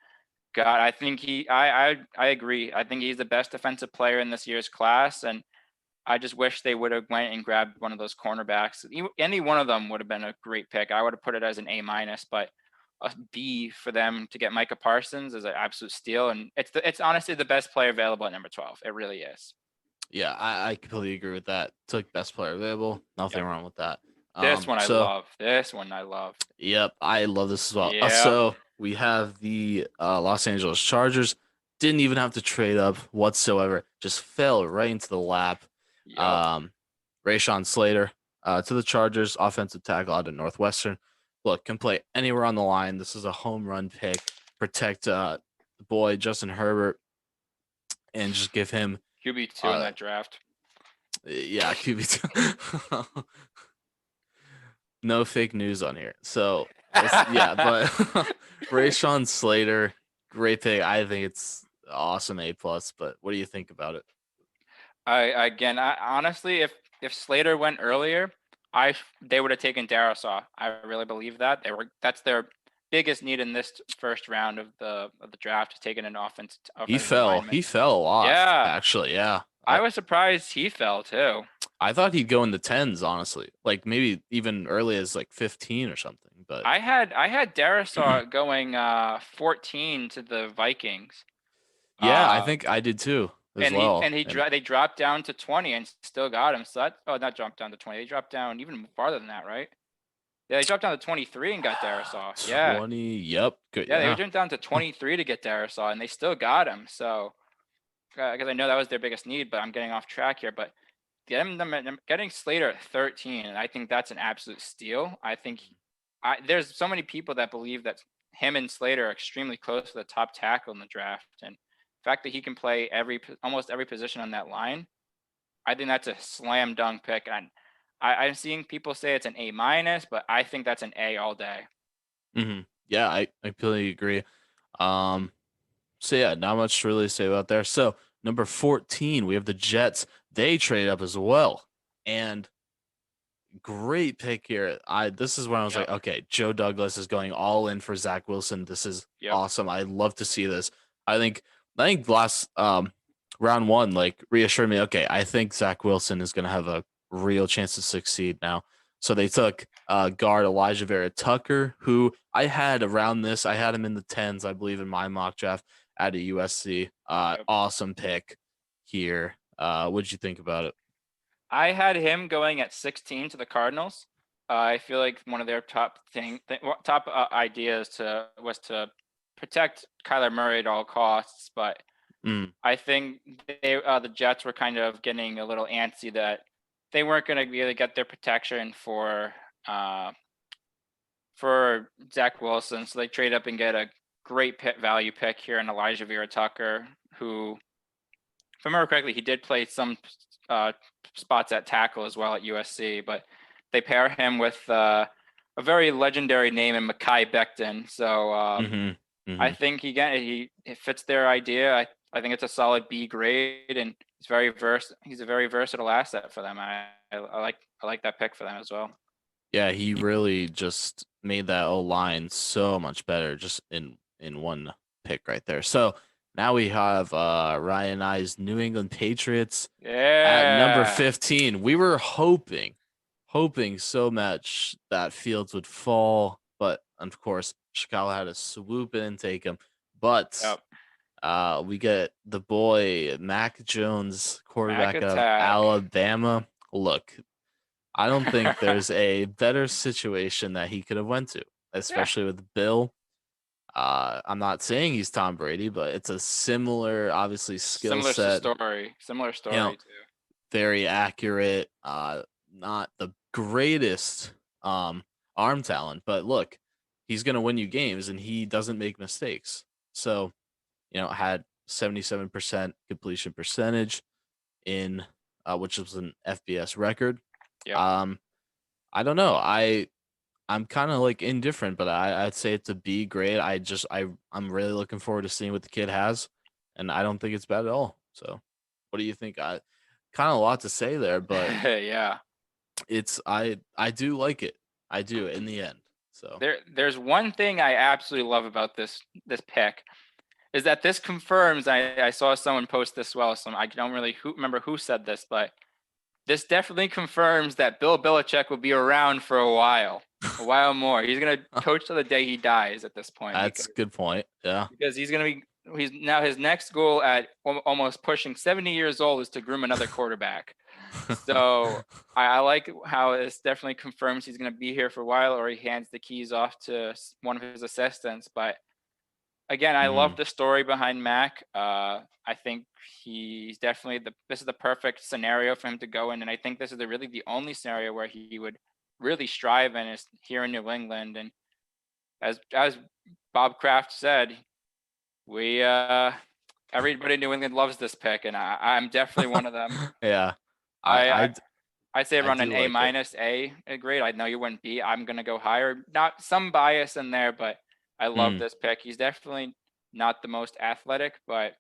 God, I think I agree. I think he's the best defensive player in this year's class, and I just wish they would have went and grabbed one of those cornerbacks. Any one of them would have been a great pick. I would have put it as an A-, but a B for them to get Micah Parsons is an absolute steal, and it's honestly the best player available at number 12. It really is. Yeah, I completely agree with that. It's like best player available. Nothing wrong with that. This one I love. This one I love. Yep, I love this as well. Yep. So we have the Los Angeles Chargers. Didn't even have to trade up whatsoever. Just fell right into the lap. Yep. Rashawn Slater to the Chargers, offensive tackle out of Northwestern. Look, can play anywhere on the line. This is a home run pick. Protect the boy Justin Herbert, and just give him QB2 in that draft. Yeah, QB2. No fake news on here. So but Rashawn Slater, great pick. I think it's awesome A+. But what do you think about it? I honestly, if Slater went earlier, they would have taken Darisaw. I really believe that that's their biggest need in this first round of the draft, taking an offense. He fell a lot. Yeah, actually, yeah. I was surprised he fell too. I thought he'd go in the 10s, honestly, like maybe even early as like 15 or something. But I had Darisaw going 14 to the Vikings. Yeah, I think I did too. They dropped down to 20 and still got him. So not dropped down to 20. They dropped down even farther than that, right? Yeah, they dropped down to 23 and got Darisaw. Yeah, 20. Yep. Good. Yeah, they were down to 23 to get Darisaw, and they still got him. So, because I know that was their biggest need, but I'm getting off track here. But getting Slater at 13, and I think that's an absolute steal. I think there's so many people that believe that him and Slater are extremely close to the top tackle in the draft, and the fact that he can play almost every position on that line, I think that's a slam dunk pick. And I'm seeing people say it's an A-, but I think that's an A all day. Mm-hmm. Yeah, I completely agree. So yeah, not much to really say about there. So number 14, we have the Jets. They trade up as well. And great pick here. This is when I was like, Yep. okay, Joe Douglas is going all in for Zach Wilson. This is Yep. awesome. I love to see this. I think last round one like reassured me, okay, I think Zach Wilson is gonna have a real chance to succeed now. So they took guard Elijah Vera Tucker, who I had around this. I had him in the tens, I believe, in my mock draft at a USC. Yep. Awesome pick here. What'd you think about it? I had him going at 16 to the Cardinals. I feel like one of their top ideas was to protect Kyler Murray at all costs, but Mm, I think the Jets were kind of getting a little antsy that they weren't going to be able to get their protection for Zach Wilson, so they trade up and get a great value pick here in Elijah Vera Tucker, who, if I remember correctly, he did play some spots at tackle as well at USC, but they pair him with a very legendary name in Mekhi Becton. So I mhm. think he fits their idea. I think it's a solid B grade, and he's a very versatile asset for them. I like that pick for them as well. Yeah, he really just made that O line so much better just in one pick right there. So now we have Ryan I's New England Patriots at number Yeah. 15. We were hoping so much that Fields would fall, but of course Chicago had to swoop in and take him. But Yep. we get the boy Mac Jones, Mac quarterback of attack. Alabama. Look, I don't think there's a better situation that he could have went to, Yeah. especially with Bill. I'm not saying he's Tom Brady, but it's a similar, obviously, skill Similar set. story. Similar You know, story too. very accurate. Not the greatest arm talent, but look, he's gonna win you games, and he doesn't make mistakes. So, had 77% completion percentage in, which was an FBS record. Yep. Um, I don't know. I'm kind of like indifferent, but I'd say it's a B grade. I'm really looking forward to seeing what the kid has, and I don't think it's bad at all. So, what do you think? I kind of a lot to say there, but Yeah. I do like it. I do in the end. So, There's one thing I absolutely love about this pick is that this confirms. I saw someone post this well. I don't really remember who said this, but this definitely confirms that Bill Belichick will be around for a while more. He's gonna coach till the day he dies at this point that's a good point. Yeah. because he's now his next goal at almost pushing 70 years old is to groom another quarterback. So I like how this definitely confirms he's going to be here for a while, or he hands the keys off to one of his assistants. But again, I love Mhm. the story behind Mac. I think he's definitely this is the perfect scenario for him to go in, and I think this is really the only scenario where he would really strive in is here in New England. And as Bob Kraft said, we everybody in New England loves this pick, and I'm definitely one of them. Yeah. I I, I I d- I'd say I around an do like it. A grade. I know you wouldn't be. I'm gonna go higher. Not some bias in there, but I love Mm. this pick. He's definitely not the most athletic, but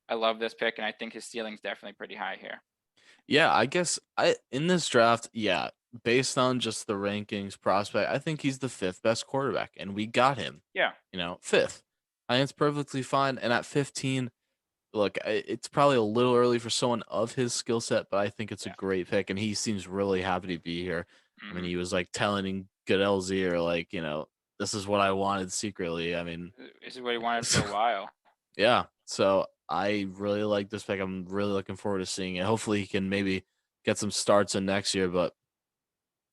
I love this pick, and I think his ceiling's definitely pretty high here. Yeah, I guess I in this draft, yeah, based on just the rankings prospect, I think he's the fifth best quarterback, and we got him, Yeah. fifth. I think it's perfectly fine. And at 15, look, it's probably a little early for someone of his skill set, but I think it's a Yeah. great pick, and he seems really happy to be here. I mean, Mm-hmm. he was like telling Goodell's ear, like, this is what I wanted secretly. I mean, This is what he wanted for a while. yeah. So I really like this pick. I'm really looking forward to seeing it. Hopefully, he can maybe get some starts in next year, but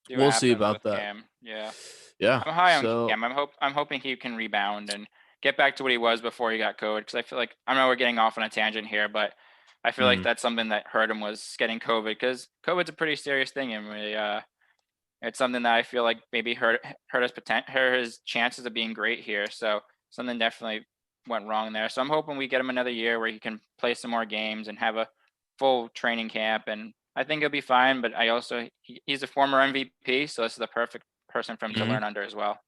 See what we'll see happens about with that. Cam. Yeah. Yeah. I'm high on So, Cam. I'm hoping he can rebound and get back to what he was before he got COVID. Because I feel like I know we're getting off on a tangent here, but I feel like mm, that's something that hurt him was getting COVID. Because COVID's a pretty serious thing, and it's something that I feel like maybe hurt his chances of being great here. So something definitely went wrong there. So I'm hoping we get him another year where he can play some more games and have a full training camp, and I think he'll be fine. But he's a former MVP, so this is the perfect person for him to mhm. learn under as well.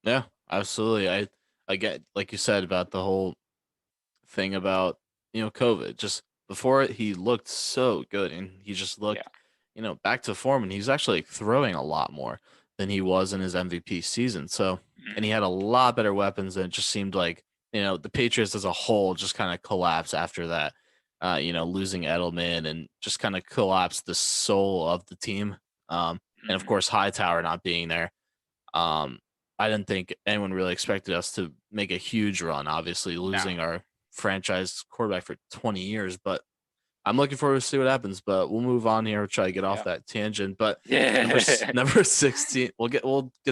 Yeah, absolutely. I get like you said about the whole thing about COVID. Just before it, he looked so good, and he just Yeah. looked, back to form, and he's actually throwing a lot more than he was in his MVP season. So, and he Mhm. had a lot better weapons, and it just seemed like, the Patriots as a whole just kind of collapsed after that. Losing Edelman and just kind of collapsed the soul of the team. And of Mhm. course, Hightower not being there. Um, I didn't think anyone really expected us to make a huge run, obviously No. losing our franchise quarterback for 20 years, but I'm looking forward to see what happens, but we'll move on here. We'll try to get off Yeah. that tangent. But Yeah. number 16, we'll get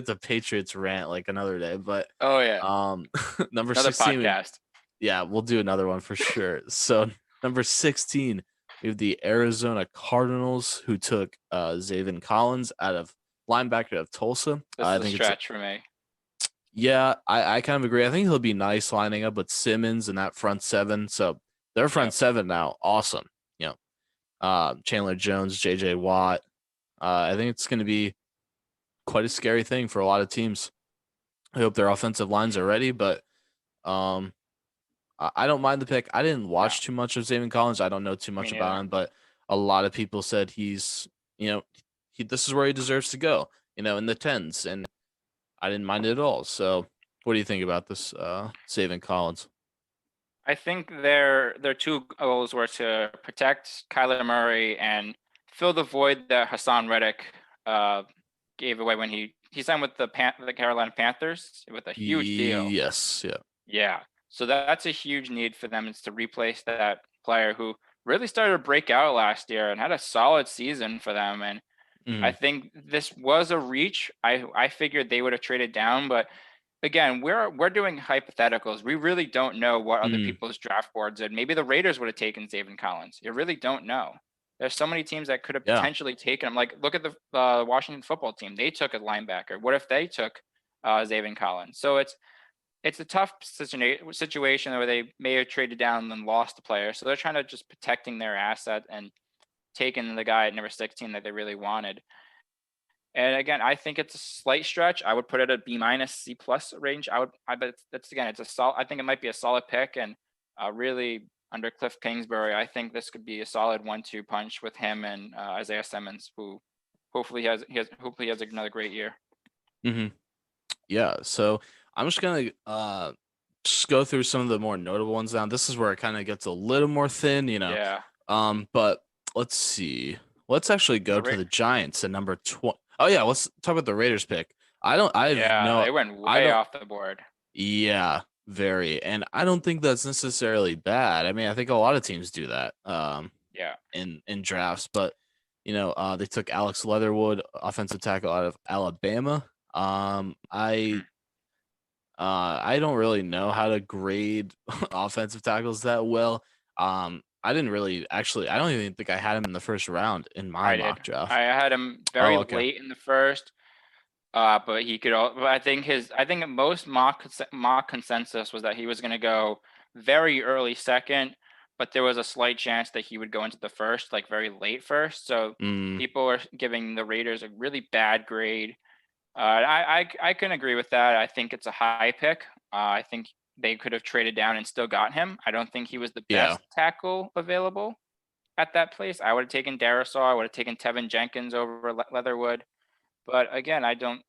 the Patriots rant like another day, but Oh yeah. um number Another 16, podcast. yeah, we'll do another one for sure. So number 16, we have the Arizona Cardinals who took Zaven Collins out of linebacker of Tulsa. This is I a think it's stretch for me. yeah, I kind of agree. I think he'll be nice lining up with Simmons and that front seven. So their front Yep. seven now, awesome. Chandler Jones, JJ Watt. I think it's going to be quite a scary thing for a lot of teams. I hope their offensive lines are ready, but um, I don't mind the pick. I didn't No. watch too much of Zayvon Collins. I don't know too Me much neither. about him, but a lot of people said you know, this is where he deserves to go. In the tens, and I didn't mind it at all. So, what do you think about this, Zayvon Collins? I think their two goals were to protect Kyler Murray and fill the void that Hassan Reddick uh, gave away when he signed with the Carolina Panthers with a huge deal. Yes, yeah. Yeah. So that's a huge need for them is to replace that player who really started to break out last year and had a solid season for them. And I Mhm. think this was a reach. I figured they would have traded down, but again, we're doing hypotheticals. We really don't know what other Mm, people's draft boards did. Maybe the Raiders would have taken Zaven Collins. You really don't know. There's so many teams that could have yeah. potentially taken him. Like, look at the Washington football team. They took a linebacker. What if they took Zaven Collins? So it's a tough situation where they may have traded down and lost the player. So they're trying to just protecting their asset and taking the guy at number 16 that they really wanted. And again, I think it's a slight stretch. I would put it at B minus C plus range. But that's again, it's a solid. I think it might be a solid pick, and really under Cliff Kingsbury, I think this could be a solid 1-2 punch with him and Isaiah Simmons, who hopefully has another great year. Hmm. Yeah. So I'm just gonna just go through some of the more notable ones now. This is where it kind of gets a little more thin. Yeah, But let's see. Let's actually go the to Ra- the Giants at number 20. Oh yeah, let's talk about the Raiders pick. yeah, they went I way don't, off the board. yeah, very. And I don't think that's necessarily bad. I mean, I think a lot of teams do that Yeah, in drafts, but they took Alex Leatherwood, offensive tackle out of Alabama. mhm. I don't really know how to grade offensive tackles that well. I didn't really actually. I don't even think I had him in the first round in my I did. mock draft. I had him Oh, very okay. late in the first. But he could. But I think most mock consensus was that he was going to go very early second, but there was a slight chance that he would go into the first, like very late first. So Mm, people are giving the Raiders a really bad grade. I can agree with that. I think it's a high pick. I think they could have traded down and still got him. I don't think he was the yeah. best tackle available at that place. I would have taken Darisaw. I would have taken Tevin Jenkins over Leatherwood. But again, I don't.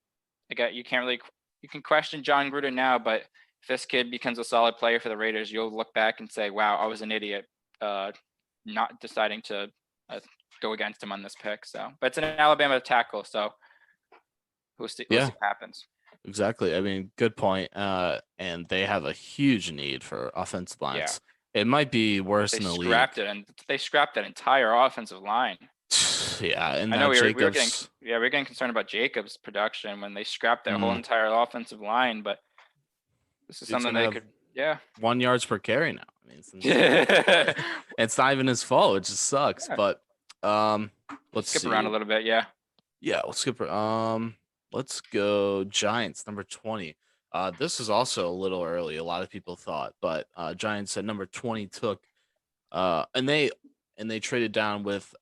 Again, you can question John Gruden now, but if this kid becomes a solid player for the Raiders, you'll look back and say, "Wow, I was an idiot, uh, not deciding to uh, go against him on this pick." So, but it's an Alabama tackle, so we'll Yeah, see what happens. exactly. I mean, good point. And they have a huge need for offensive Yeah, lines. It might be worse they in the league. scrapped it, and they scrapped that entire offensive line. Yeah, and I know now we were getting Jacobs. we were getting concerned about Jacobs' production when they scrapped that whole Mm, entire offensive line, but this is dude's something gonna they have could, yeah. 1 yards per carry now. I mean, it's insane. Yeah. It's not even his fault. It just sucks. But um, let's Skip around see. a little bit, yeah. Yeah, let's go Giants number 20. This is also a little early. A lot of people thought, but Giants at number 20 took and they traded down with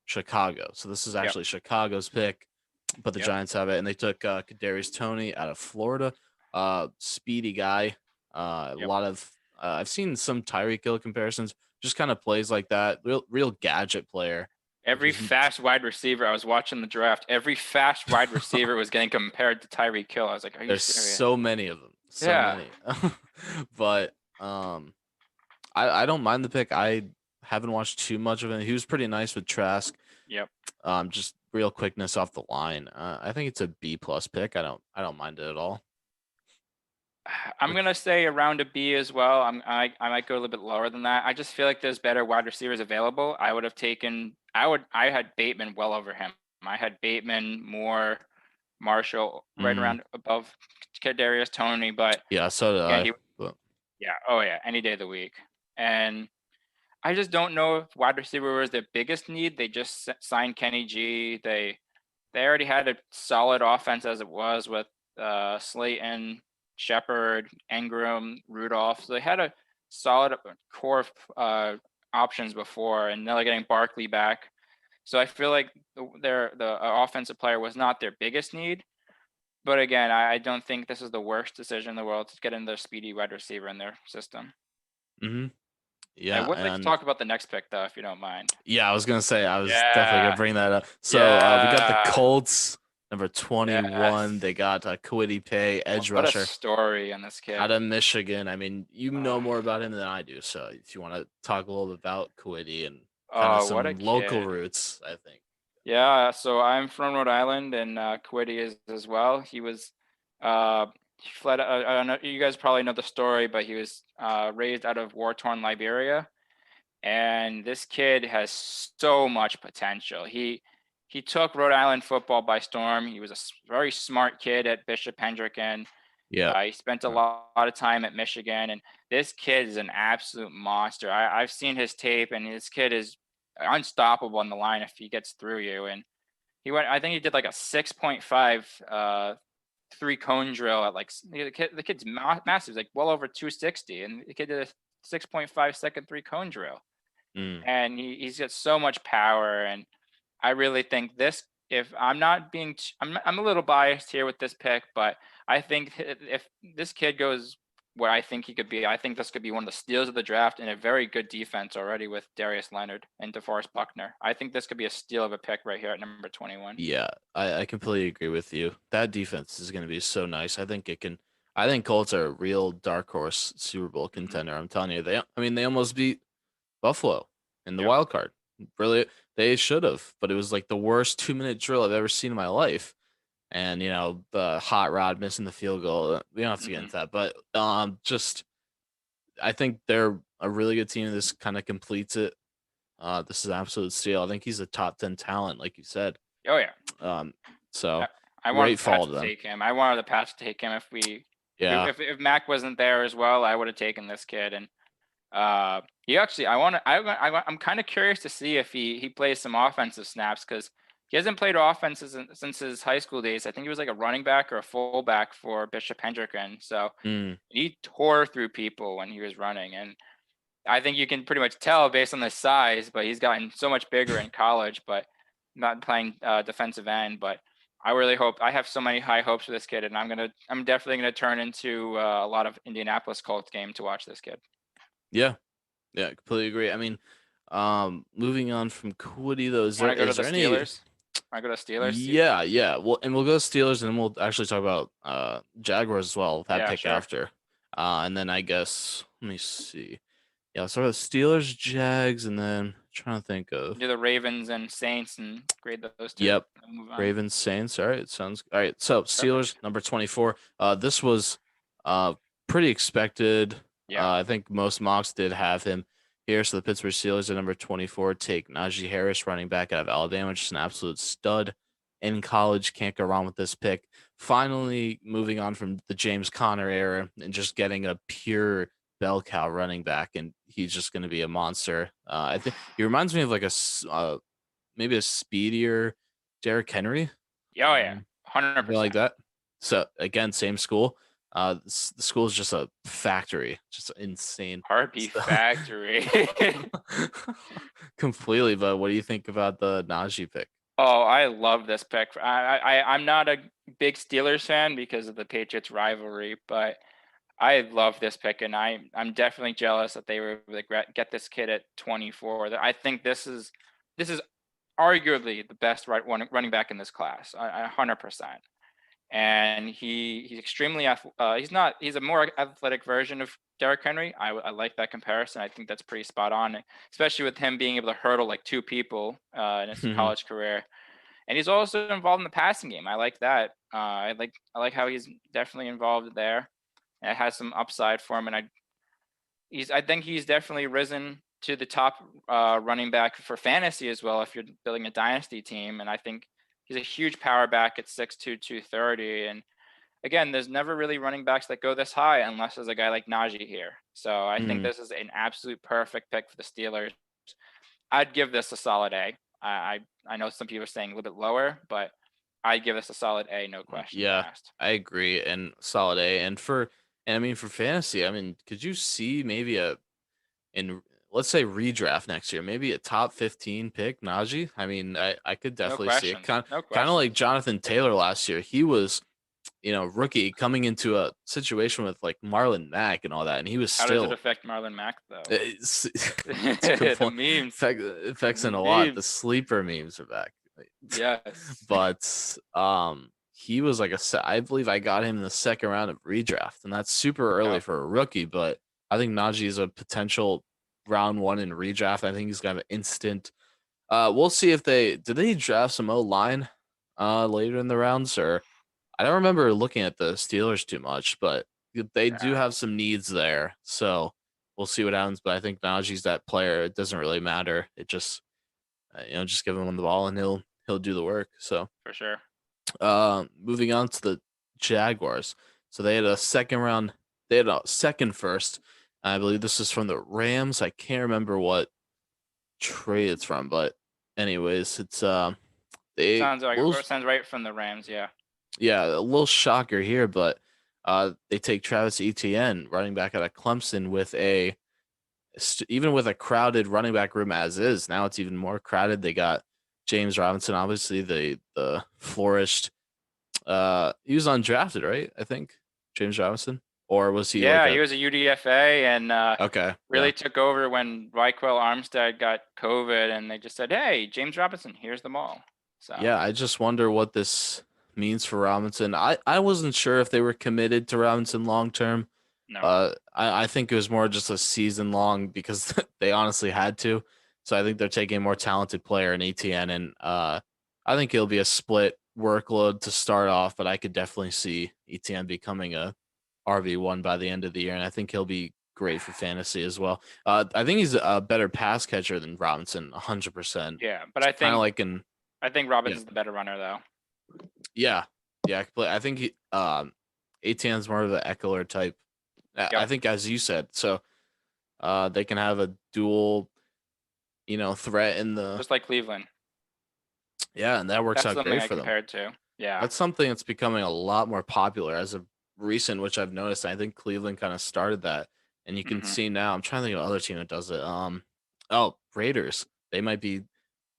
Chicago. So this is Yep. actually Chicago's pick, but the Yep. Giants have it, and they took Kadarius Toney out of Florida. Speedy guy. A Yep. lot of I've seen some Tyreek Hill comparisons. just kind of plays like that. Real gadget player. Every Just fast wide receiver, I was watching the draft. Every fast wide receiver was getting compared to Tyreek Hill. I was like, "Are you there's serious?" so many of them, so Yeah. many. But I don't mind the pick. I haven't watched too much of him. He was pretty nice with Trask. Yep. Just real quickness off the line. I think it's a B plus pick. I don't mind it at all. I'm gonna say around a B as well. I might go a little bit lower than that. I just feel like there's better wide receivers available. I had Bateman well over him. I had Bateman, Moore, Marshall right Mm, around above Kadarius Toney, but yeah, so did again, I. But yeah, oh yeah, any day of the week. And I just don't know if wide receiver was their biggest need. They just signed Kenny G. They already had a solid offense as it was with Slayton, Shepard, Ingram, Rudolph. So they had a solid core of options before, and now they're getting Barkley back. So I feel like the offensive player was not their biggest need. But again, I don't think this is the worst decision in the world to get in their speedy wide receiver in their system. hmm I yeah, would like to and talk about the next pick, though, if you don't mind. yeah, I was gonna say I was definitely gonna Yeah, bring that up. So we got the yeah, Colts, number 21. yes. They got Kwity Paye, edge What a rusher story on this kid. out of Michigan. I mean, you know Oh, more about him than I do. So if you want to talk a little bit about Kwity and kind of oh, what a some local kid. roots, I think. Yeah, so I'm from Rhode Island, and Kwity is as well. He fled. I don't know. You guys probably know the story, but he was raised out of war-torn Liberia, and this kid has so much potential. He took Rhode Island football by storm. He was a very smart kid at Bishop Hendrick, and Yeah. he spent a lot of time at Michigan, and this kid is an absolute monster. I've seen his tape, and this kid is unstoppable on the line if he gets through you. And he went. I think he did like a 6.5 three cone drill at like the kid's massive, like well over 260, and the kid did a 6.5 second three cone drill, Mm. and he's got so much power. And I really think this. If I'm not being, I'm a little biased here with this pick, but I think if this kid goes where I think he could be, I think this could be one of the steals of the draft and a very good defense already with Darius Leonard and DeForest Buckner. I think this could be a steal of a pick right here at number 21. Yeah, I completely agree with you. That defense is going to be so nice. I think Colts are a real dark horse Super Bowl Mhm. contender. I'm telling you, I mean, they almost beat Buffalo in the Yep. wild card. Really, they should have, but it was like the worst 2 minute drill I've ever seen in my life. And the hot rod missing the field goal. We don't have to get Mhm. into that, but just I think they're a really good team. This kind of completes it. This is an absolute steal. I think he's a top 10 talent, like you said. Oh yeah. Um, so I wanted great the Pats fall to to them. take him. I wanted the Pats to take him Yeah. if Mac wasn't there as well. I would have taken this kid. And he actually, I'm kind of curious to see if he plays some offensive snaps because he hasn't played offenses since his high school days. I think he was like a running back or a fullback for Bishop Hendricken. So Mm, he tore through people when he was running, and I think you can pretty much tell based on the size. But he's gotten so much bigger in college, but not playing defensive end. But I really hope I have so many high hopes for this kid, and I'm definitely gonna turn into a lot of Indianapolis Colts game to watch this kid. yeah. Yeah. Completely agree. I mean, moving on from Quiddy though, Want to go to is the there any? Steelers? Want to go to Steelers? Yeah. Yeah. Well, and we'll go Steelers, and then we'll actually talk about Jaguars as well. That Yeah, pick sure. after. And then I guess let me see. Yeah, so the Steelers, Jags, and then trying to think of. Do the Ravens and Saints and grade those two. Yep. And move on. Ravens, Saints. All right, sounds all right. So Steelers, Perfect. number 24. This was pretty expected. Yeah. I think most mocks did have him here. So the Pittsburgh Steelers at number 24 take Najee Harris, running back out of Alabama, just an absolute stud in college. Can't go wrong with this pick. Finally, moving on from the James Conner era and just getting a pure bell cow running back, and he's just going to be a monster. I think he reminds me of like maybe a speedier Derrick Henry, Oh yeah. something like 100%. that. So again, same school. The school is just a factory, just insane. Heartbeat So- Factory. completely. But what do you think about the Najee pick? Oh, I love this pick. I'm not a big Steelers fan because of the Patriots rivalry, but I love this pick, and I'm definitely jealous that they were able to get this kid at 24. I think this is arguably the best running back in this class, 100%. And he's extremely he's a more athletic version of Derrick Henry. I like that comparison. I think that's pretty spot on, especially with him being able to hurdle like two people in his college career. And he's also involved in the passing game. I like that. I like how he's definitely involved there. And it has some upside for him, and I think he's definitely risen to the top running back for fantasy as well if you're building a dynasty team. And I think he's a huge power back at 6'2", 230. And again, there's never really running backs that go this high unless there's a guy like Najee here. So I think this is an absolute perfect pick for the Steelers. I'd give this a solid A. I know some people are saying a little bit lower, but I'd give this a solid A, no question asked. I agree, and solid A. And I mean for fantasy, I mean, could you see maybe in let's say redraft next year, maybe a top 15 pick, Najee? I mean, I could definitely see it. Kind of like Jonathan Taylor last year. He was, rookie coming into a situation with like Marlon Mack and all that, and he was How does it affect Marlon Mack though? It's a good point. The memes affects in a lot. The sleeper memes are back. Yes. But he was like I believe I got him in the second round of redraft, and that's super early for a rookie. But I think Najee is a potential round one in redraft. I think he's got an instant. We'll see if did they draft some O-line later in the rounds, or I don't remember looking at the Steelers too much, but they do have some needs there. So we'll see what happens. But I think Najee's that player. It doesn't really matter. It just just give him the ball and he'll do the work. So for sure. Moving on to the Jaguars. So they had a second round. They had a second first. I believe this is from the Rams. I can't remember what trade it's from, but anyways, it's sounds right from the Rams. Yeah. Yeah, a little shocker here, but they take Travis Etienne, running back out of Clemson, with even with a crowded running back room as is. Now it's even more crowded. They got James Robinson, obviously the flourished. He was undrafted, right? I think James Robinson, or was he? Yeah, he was a UDFA and really took over when Raquel Armstead got COVID, and they just said, "Hey, James Robinson, here's the ball." So yeah, I just wonder what this means for Robinson. I wasn't sure if they were committed to Robinson long term. No. I think it was more just a season long because they honestly had to. So I think they're taking a more talented player in ATN, and I think it'll be a split workload to start off, but I could definitely see ETN becoming a RB1 by the end of the year, and I think he'll be great for fantasy as well. I think he's a better pass catcher than Robinson, 100%. Yeah, but I think like I think Robinson's the better runner though. Yeah, I think ATN's more of an Eckler type. Yep. I think, as you said, so they can have a dual, threat in the just like Cleveland. Yeah, and that works out great for them. Compared to that's something that's becoming a lot more popular as of recent, which I've noticed. I think Cleveland kind of started that, and you can see now. I'm trying to think of other team that does it. Raiders. They might be.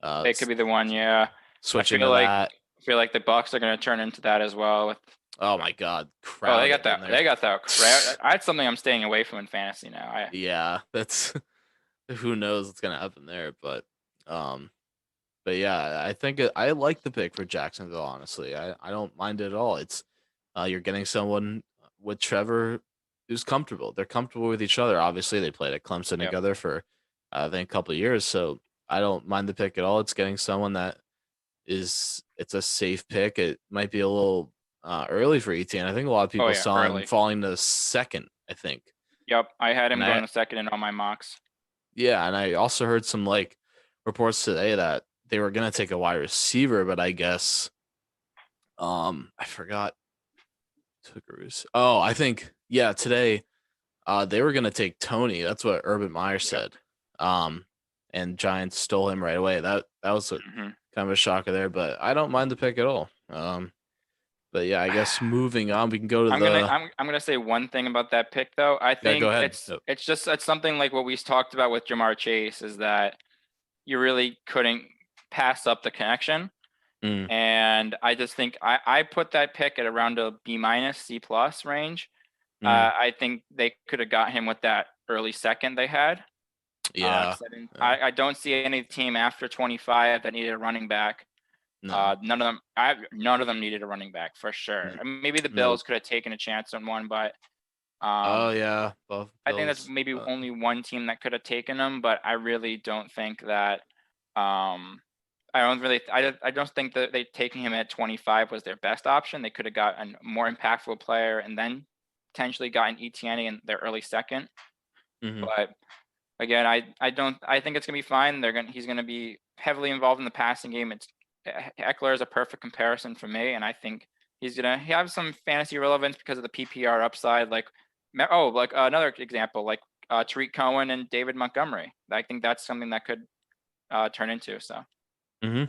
They could be the one. Yeah, switching to that. I feel like the Bucs are going to turn into that as well. Oh my God! They got that. They got that. That's something I'm staying away from in fantasy now. Yeah, that's who knows what's going to happen there, but yeah, I think I like the pick for Jacksonville. Honestly, I don't mind it at all. It's you're getting someone with Trevor who's comfortable. They're comfortable with each other. Obviously, they played at Clemson together for I think a couple of years, so I don't mind the pick at all. It's getting someone that it's a safe pick. It might be a little early for ETN. I think a lot of people saw him falling to second. I think. Yep, I had him going to second in all my mocks. Yeah, and I also heard some reports today that they were gonna take a wide receiver, but I guess I forgot. I think today they were gonna take Tony. That's what Urban Meyer said. And Giants stole him right away. That was kind of a shocker there, but I don't mind the pick at all. But yeah, I guess moving on, we can go to I'm gonna say one thing about that pick though. I think it's something like what we talked about with Jamar Chase, is that you really couldn't pass up the connection. And I just think I put that pick at around a B-, C+ range. Mm, I think they could have got him with that early second they had. yeah. 'Cause Yeah. I don't see any team after 25 that needed a running back. No. None of them needed a running back for sure. Mm, I mean, maybe the nope. Bills could have taken a chance on one, but Oh yeah. Both I think that's Bills. maybe only one team that could have taken him. But I really don't think that. Um, I don't think that they taking him at 25 was their best option. They could have got a more impactful player and then potentially gotten ETN in their early second. Hmm. But again, I think it's gonna be fine. He's gonna be heavily involved in the passing game. Eckler is a perfect comparison for me, and I think he's gonna have some fantasy relevance because of the PPR upside. Like another example, like Tariq Cohen and David Montgomery. I think that's something that could turn into. So Hmm.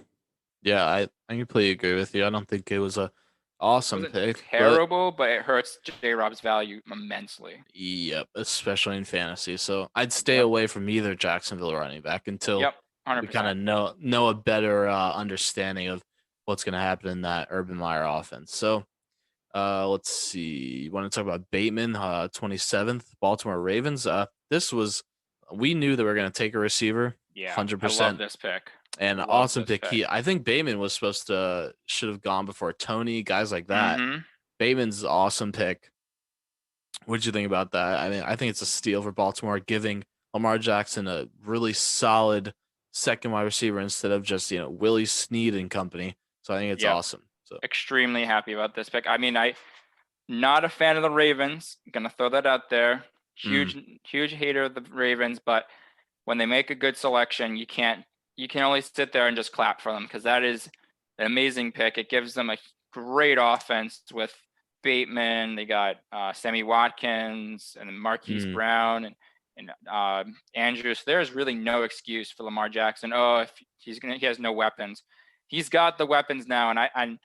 Yeah, I completely agree with you. I don't think it was a it awesome wasn't pick, but terrible, but it hurts J. Rob's value immensely. yep, especially in fantasy. So I'd stay Yep, away from either Jacksonville running back until yep, one hundred we kind percent. of know a better understanding of what's going to happen in that Urban Meyer offense. So let's see. You want to talk about Bateman, 27th, Baltimore Ravens? This was we knew that we were going to take a receiver, Yeah, I love 100%. this pick. And Love awesome this pick. pick. I think Bateman was should have gone before Tony, guys like that. Mm-hmm. Bateman's awesome pick. What'd you think about that? I mean, I think it's a steal for Baltimore, giving Lamar Jackson a really solid second wide receiver instead of just Willie Snead and company. So I think it's Yep. awesome. So Extremely happy about this pick. I mean, not a fan of the Ravens. Gonna throw that out there. mm, Huge hater of the Ravens, but when they make a good selection, you can only sit there and just clap for them because that is an amazing pick. It gives them a great offense with Bateman. They got Sammy Watkins and Marquise mm, Brown and Andrews. There's really no excuse for Lamar Jackson. Oh, if he has no weapons. He's got the weapons now, and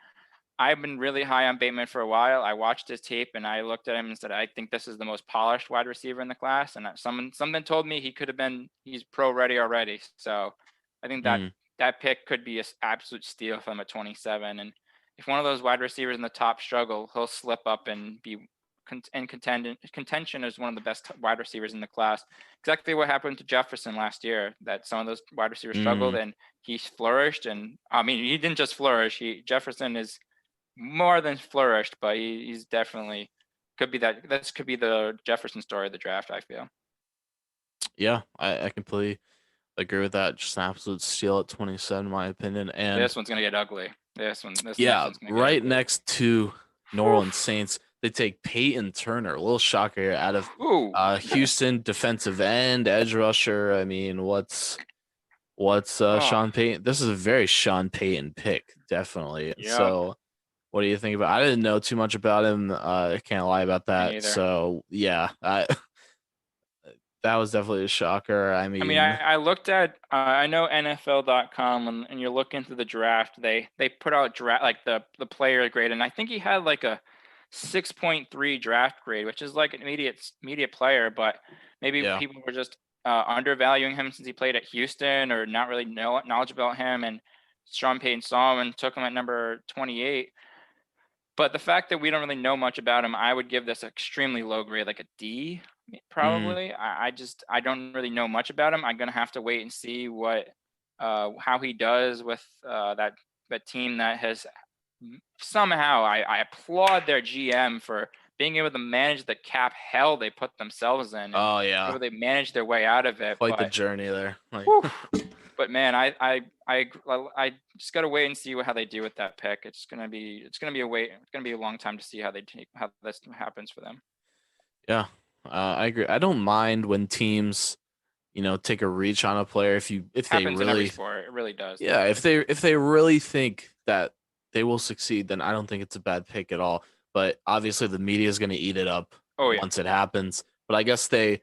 I've been really high on Bateman for a while. I watched his tape and I looked at him and said, I think this is the most polished wide receiver in the class. And something told me he's pro ready already. So I think mm. that pick could be an absolute steal for him at 27. And if one of those wide receivers in the top struggle, he'll slip up and be in contention as one of the best wide receivers in the class. Exactly what happened to Jefferson last year, that some of those wide receivers struggled Mm. and he flourished. And I mean, he didn't just flourish. Jefferson is more than flourished, but he's definitely could be that. This could be the Jefferson story of the draft. I feel. Yeah, I completely agree with that. Just an absolute steal at 27, in my opinion. And This one's gonna get ugly. This next yeah, one's gonna get right ugly. next to New Whew. Orleans Saints, they take Peyton Turner. A little shocker here out of Ooh, Houston, defensive end, edge rusher. I mean, what's oh, Sean Payton? This is a very Sean Payton pick, definitely. yep. So, what do you think about? I didn't know too much about him. I can't lie about Me that. neither. So, yeah, that was definitely a shocker. I I mean, mean, I looked at I know NFL.com and you look into the draft. They put out draft like the player grade, and I think he had like a 6.3 draft grade, which is like an immediate player, but maybe yeah, people were just undervaluing him since he played at Houston or not really know knowledge about him. And Sean Payton saw him and took him at number 28. But the fact that we don't really know much about him, I would give this extremely low grade, like a D, mm, probably. I don't really know much about him. I'm gonna have to wait and see how he does with that team that has somehow. I applaud their GM for being able to manage the cap hell they put themselves in and oh be yeah, able to manage their way out of it. quite the But journey there. Like, whew, but man, I just gotta wait and see how they do with that pick. It's gonna be a wait. It's gonna be a long time to see how this happens for them. yeah, I agree. I don't mind when teams, take a reach on a player if they Happens in every really, sport. It really does. yeah, if they really think that they will succeed, then I don't think it's a bad pick at all. But obviously, the media is going to eat it up Oh yeah. once it happens. But I guess they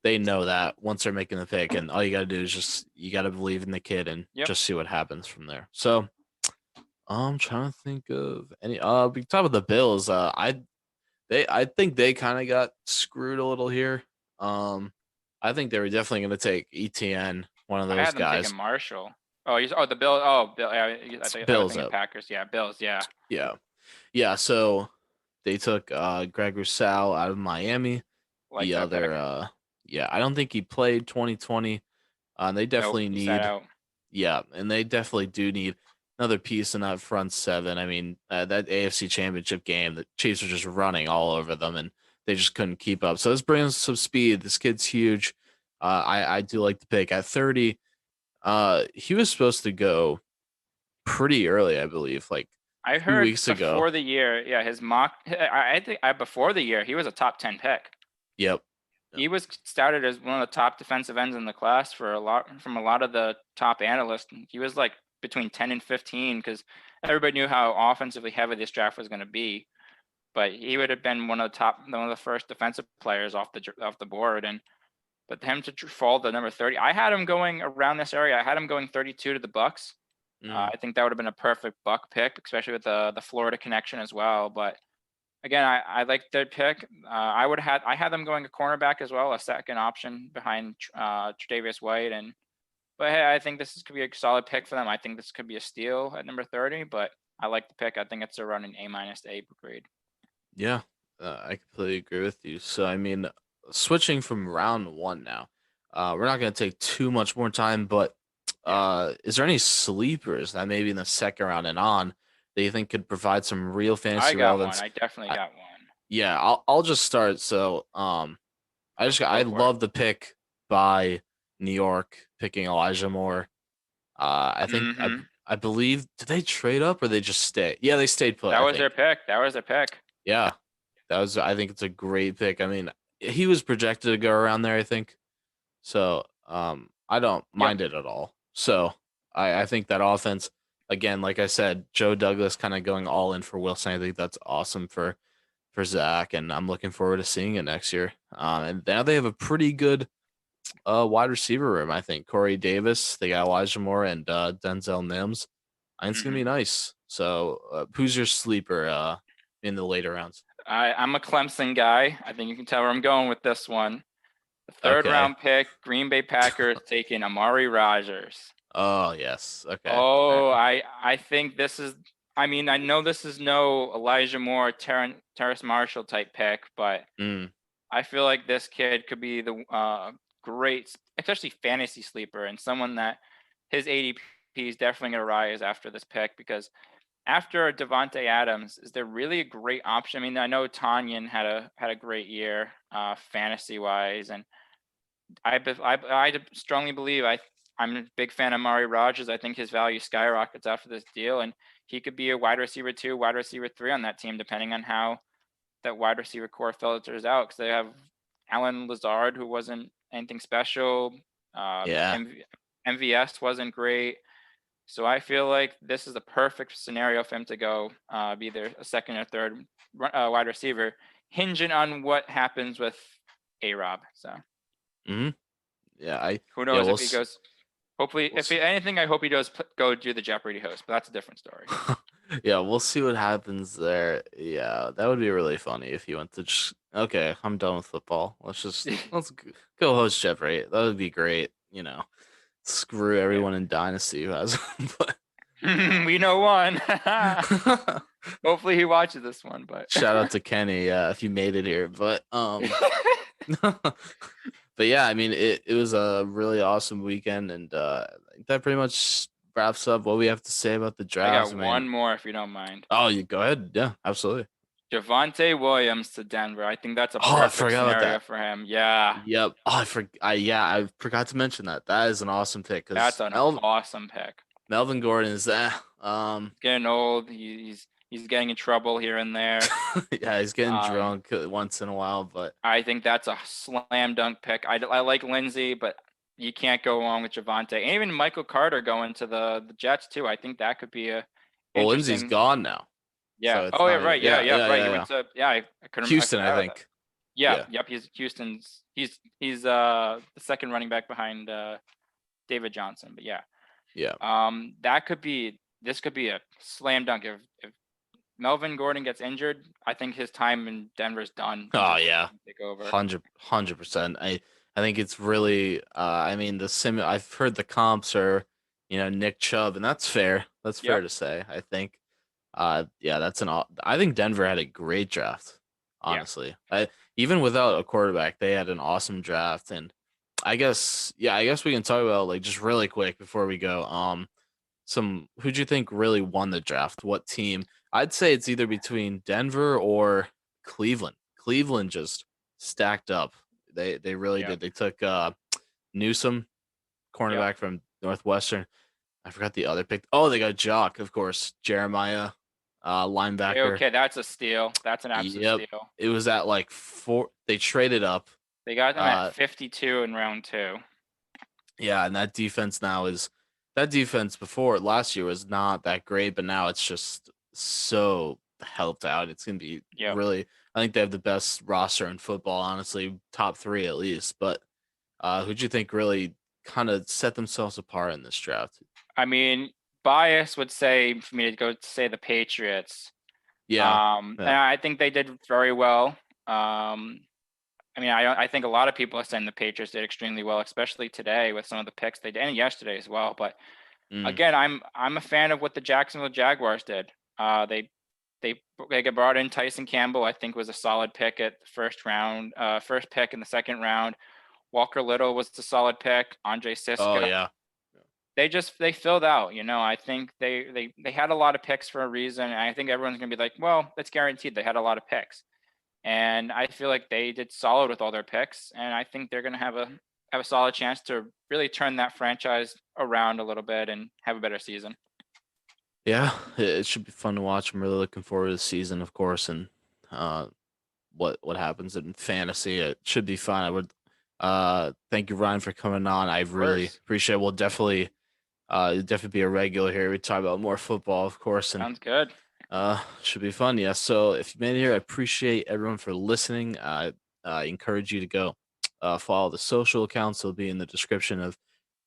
know that once they're making the pick, and all you got to do is just you got to believe in the kid and Yep. just see what happens from there. So I'm trying to think of any. We talk about the Bills. I think they kind of got screwed a little here. I think they were definitely going to take ETN, one of I those had them taking guys. Marshall. Oh the Bill. Oh Bill. Yeah, I was Bills thinking up. Packers. Yeah, Bills. Yeah. Yeah. Yeah. So They took Greg Rousseau out of Miami. Like The that pick. other, yeah, I don't think he played 2020. They Nope, definitely he sat need, out. yeah, and they definitely do need another piece in that front seven. I mean, that AFC Championship game, the Chiefs were just running all over them, and they just couldn't keep up. So this brings some speed. This kid's huge. I do like the pick at 30. He was supposed to go pretty early, I believe, like I 2 weeks heard ago. before the year, yeah, his mock. I think before the year he was a top 10 pick. Yep. Yep. He was started as one of the top defensive ends in the class for a lot of the top analysts. He was like between 10 and 15 because everybody knew how offensively heavy this draft was going to be. But he would have been one of the first defensive players off the board. And but him to fall to number 30, I had him going around this area. I had him going 32 to the Bucks. Mm. I think that would have been a perfect Buck pick, especially with the Florida connection as well. But again, I like their pick. I had them going a cornerback as well, a second option behind Tre'Davious White, but hey, I think could be a solid pick for them. I think this could be a steal at number 30, but I like the pick. I think it's around an A- to A grade. Yeah, I completely agree with you. So, I mean, switching from round one now, we're not going to take too much more time, but Yeah, is there any sleepers that maybe in the second round and on that you think could provide some real I fantasy got one. relevance? I definitely I, got one. yeah, I'll just start. So, I Go for it. love the pick by New York picking Elijah Moore. I think Hmm. I believe did they trade up or they just stay? Yeah, they stayed put. That I was their think. pick. That was their pick. Yeah, I think it's a great pick. I mean, he was projected to go around there, I think. So, I don't Yep. mind it at all. So, I think that offense, again, like I said, Joe Douglas kind of going all in for Wilson. I think that's awesome for Zach, and I'm looking forward to seeing it next year. And now they have a pretty good wide receiver room. I think Corey Davis, they got Elijah Moore and Denzel Mims. I think it's gonna be Hmm. nice. So, who's your sleeper in the later rounds? I'm a Clemson guy. I think you can tell where I'm going with this one. The third Okay. round pick, Green Bay Packers taking Amari Rogers. Oh yes. Okay. Oh, I think this is. I mean, I know this is no Elijah Moore, Terrace Marshall type pick, but Mm, I feel like this kid could be the great, especially fantasy sleeper, and someone that his ADP is definitely going to rise after this pick because after Devonte Adams, is there really a great option? I mean, I know Tanyan had a great year fantasy wise, and I strongly believe I'm a big fan of Mari Rogers. I think his value skyrockets after this deal, and he could be a wide receiver 2, wide receiver 3 on that team, depending on how that wide receiver core filters out. Because they have Alan Lazard, who wasn't anything special. yeah. MVS wasn't great. So I feel like this is the perfect scenario for him to go be either a second or third wide receiver, hinging on what happens with A Rob. So Hmm. Yeah. I who yeah. knows if he goes. Hopefully, We'll if see. anything, I hope he does go do the Jeopardy host, but that's a different story. Yeah, we'll see what happens there. Yeah, that would be really funny if he went to just okay, I'm done with football. Go host Jeopardy. That would be great. Screw Yeah, everyone in Dynasty who has him. we know one. But Hopefully, he watches this one. But shout out to Kenny, if you made it here. But but yeah, I mean it was a really awesome weekend, and I think that pretty much wraps up what we have to say about the I drafts. got I mean, one more, if you don't mind. oh, you go ahead. Yeah, absolutely. Javonte Williams to Denver. I think that's a Oh, I perfect forgot about scenario that. for him. Yeah, Yep. Oh, I forgot to mention that. That is an awesome pick that's because an awesome pick. Melvin Gordon is Getting old. He's getting in trouble here and there. yeah, he's getting Um, drunk once in a while, but I think that's a slam dunk pick. I like Lindsey, but you can't go wrong with Javonte. And even Michael Carter going to the Jets too. I think that could be a well, Lindsey's interesting. gone now, Yeah. so it's Oh yeah. not Right. even. Yeah. Yeah, Yeah. yeah, Right. He yeah, went yeah. to. Yeah. I Houston, I forgot about that. think. Yeah. Yeah. Yep. He's Houston's. He's the second running back behind David Johnson. But yeah. Yeah. That could be. This could be a slam dunk if Melvin Gordon gets injured. I think his time in Denver's done. And Oh just yeah. take over. 100%. I think it's really. I mean, I've heard the comps are, Nick Chubb, and that's fair. That's fair Yep. to say. I think. Yeah, I think Denver had a great draft, Yeah. honestly. Even without a quarterback, they had an awesome draft. And I guess we can talk about like just really quick before we go. Who'd you think really won the draft? What team? I'd say it's either between Denver or Cleveland. Cleveland just stacked up. They really Yeah. did. They took Newsom, Yep. cornerback from Northwestern. I forgot the other pick. Oh, they got Jock, of course. Jeremiah, linebacker. Okay, that's a steal. That's an absolute Yep. steal. It was at like four. They traded up. They got them at Uh, 52 in round 2. yeah, and that defense before last year was not that great, but now it's just so helped out. It's gonna be Yep. really. I think they have the best roster in football, honestly, top three at least. But who'd you think really kind of set themselves apart in this draft? I mean, bias would say for me to go say the Patriots. Yeah, And yeah. I think they did very well. I mean, I think a lot of people are saying the Patriots did extremely well, especially today with some of the picks they did, and yesterday as well. But Mm. again, I'm a fan of what the Jacksonville Jaguars did. They get brought in Tyson Campbell. I think was a solid pick at the first round, first pick in the second round. Walker Little was a solid pick. Andre Oh Siska. yeah. They filled out. I think they had a lot of picks for a reason. And I think everyone's gonna be like, well, it's guaranteed they had a lot of picks. And I feel like they did solid with all their picks, and I think they're gonna have a solid chance to really turn that franchise around a little bit and have a better season. Yeah, it should be fun to watch. I'm really looking forward to the season, of course, and uh, what happens in fantasy. It should be fun. I would thank you, Ryan, for coming on. I Of really course. appreciate it. We'll definitely be a regular here. We talk about more football, of course, and Sounds good. should be fun. Yeah. So if you made it here, I appreciate everyone for listening. I encourage you to go follow the social accounts. They'll be in the description of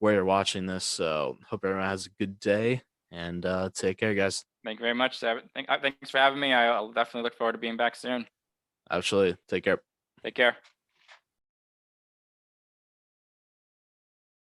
where you're watching this. So hope everyone has a good day and take care, guys. Thank you very much. Thanks for having me. I'll definitely look forward to being back soon. Absolutely. Take care. Take care.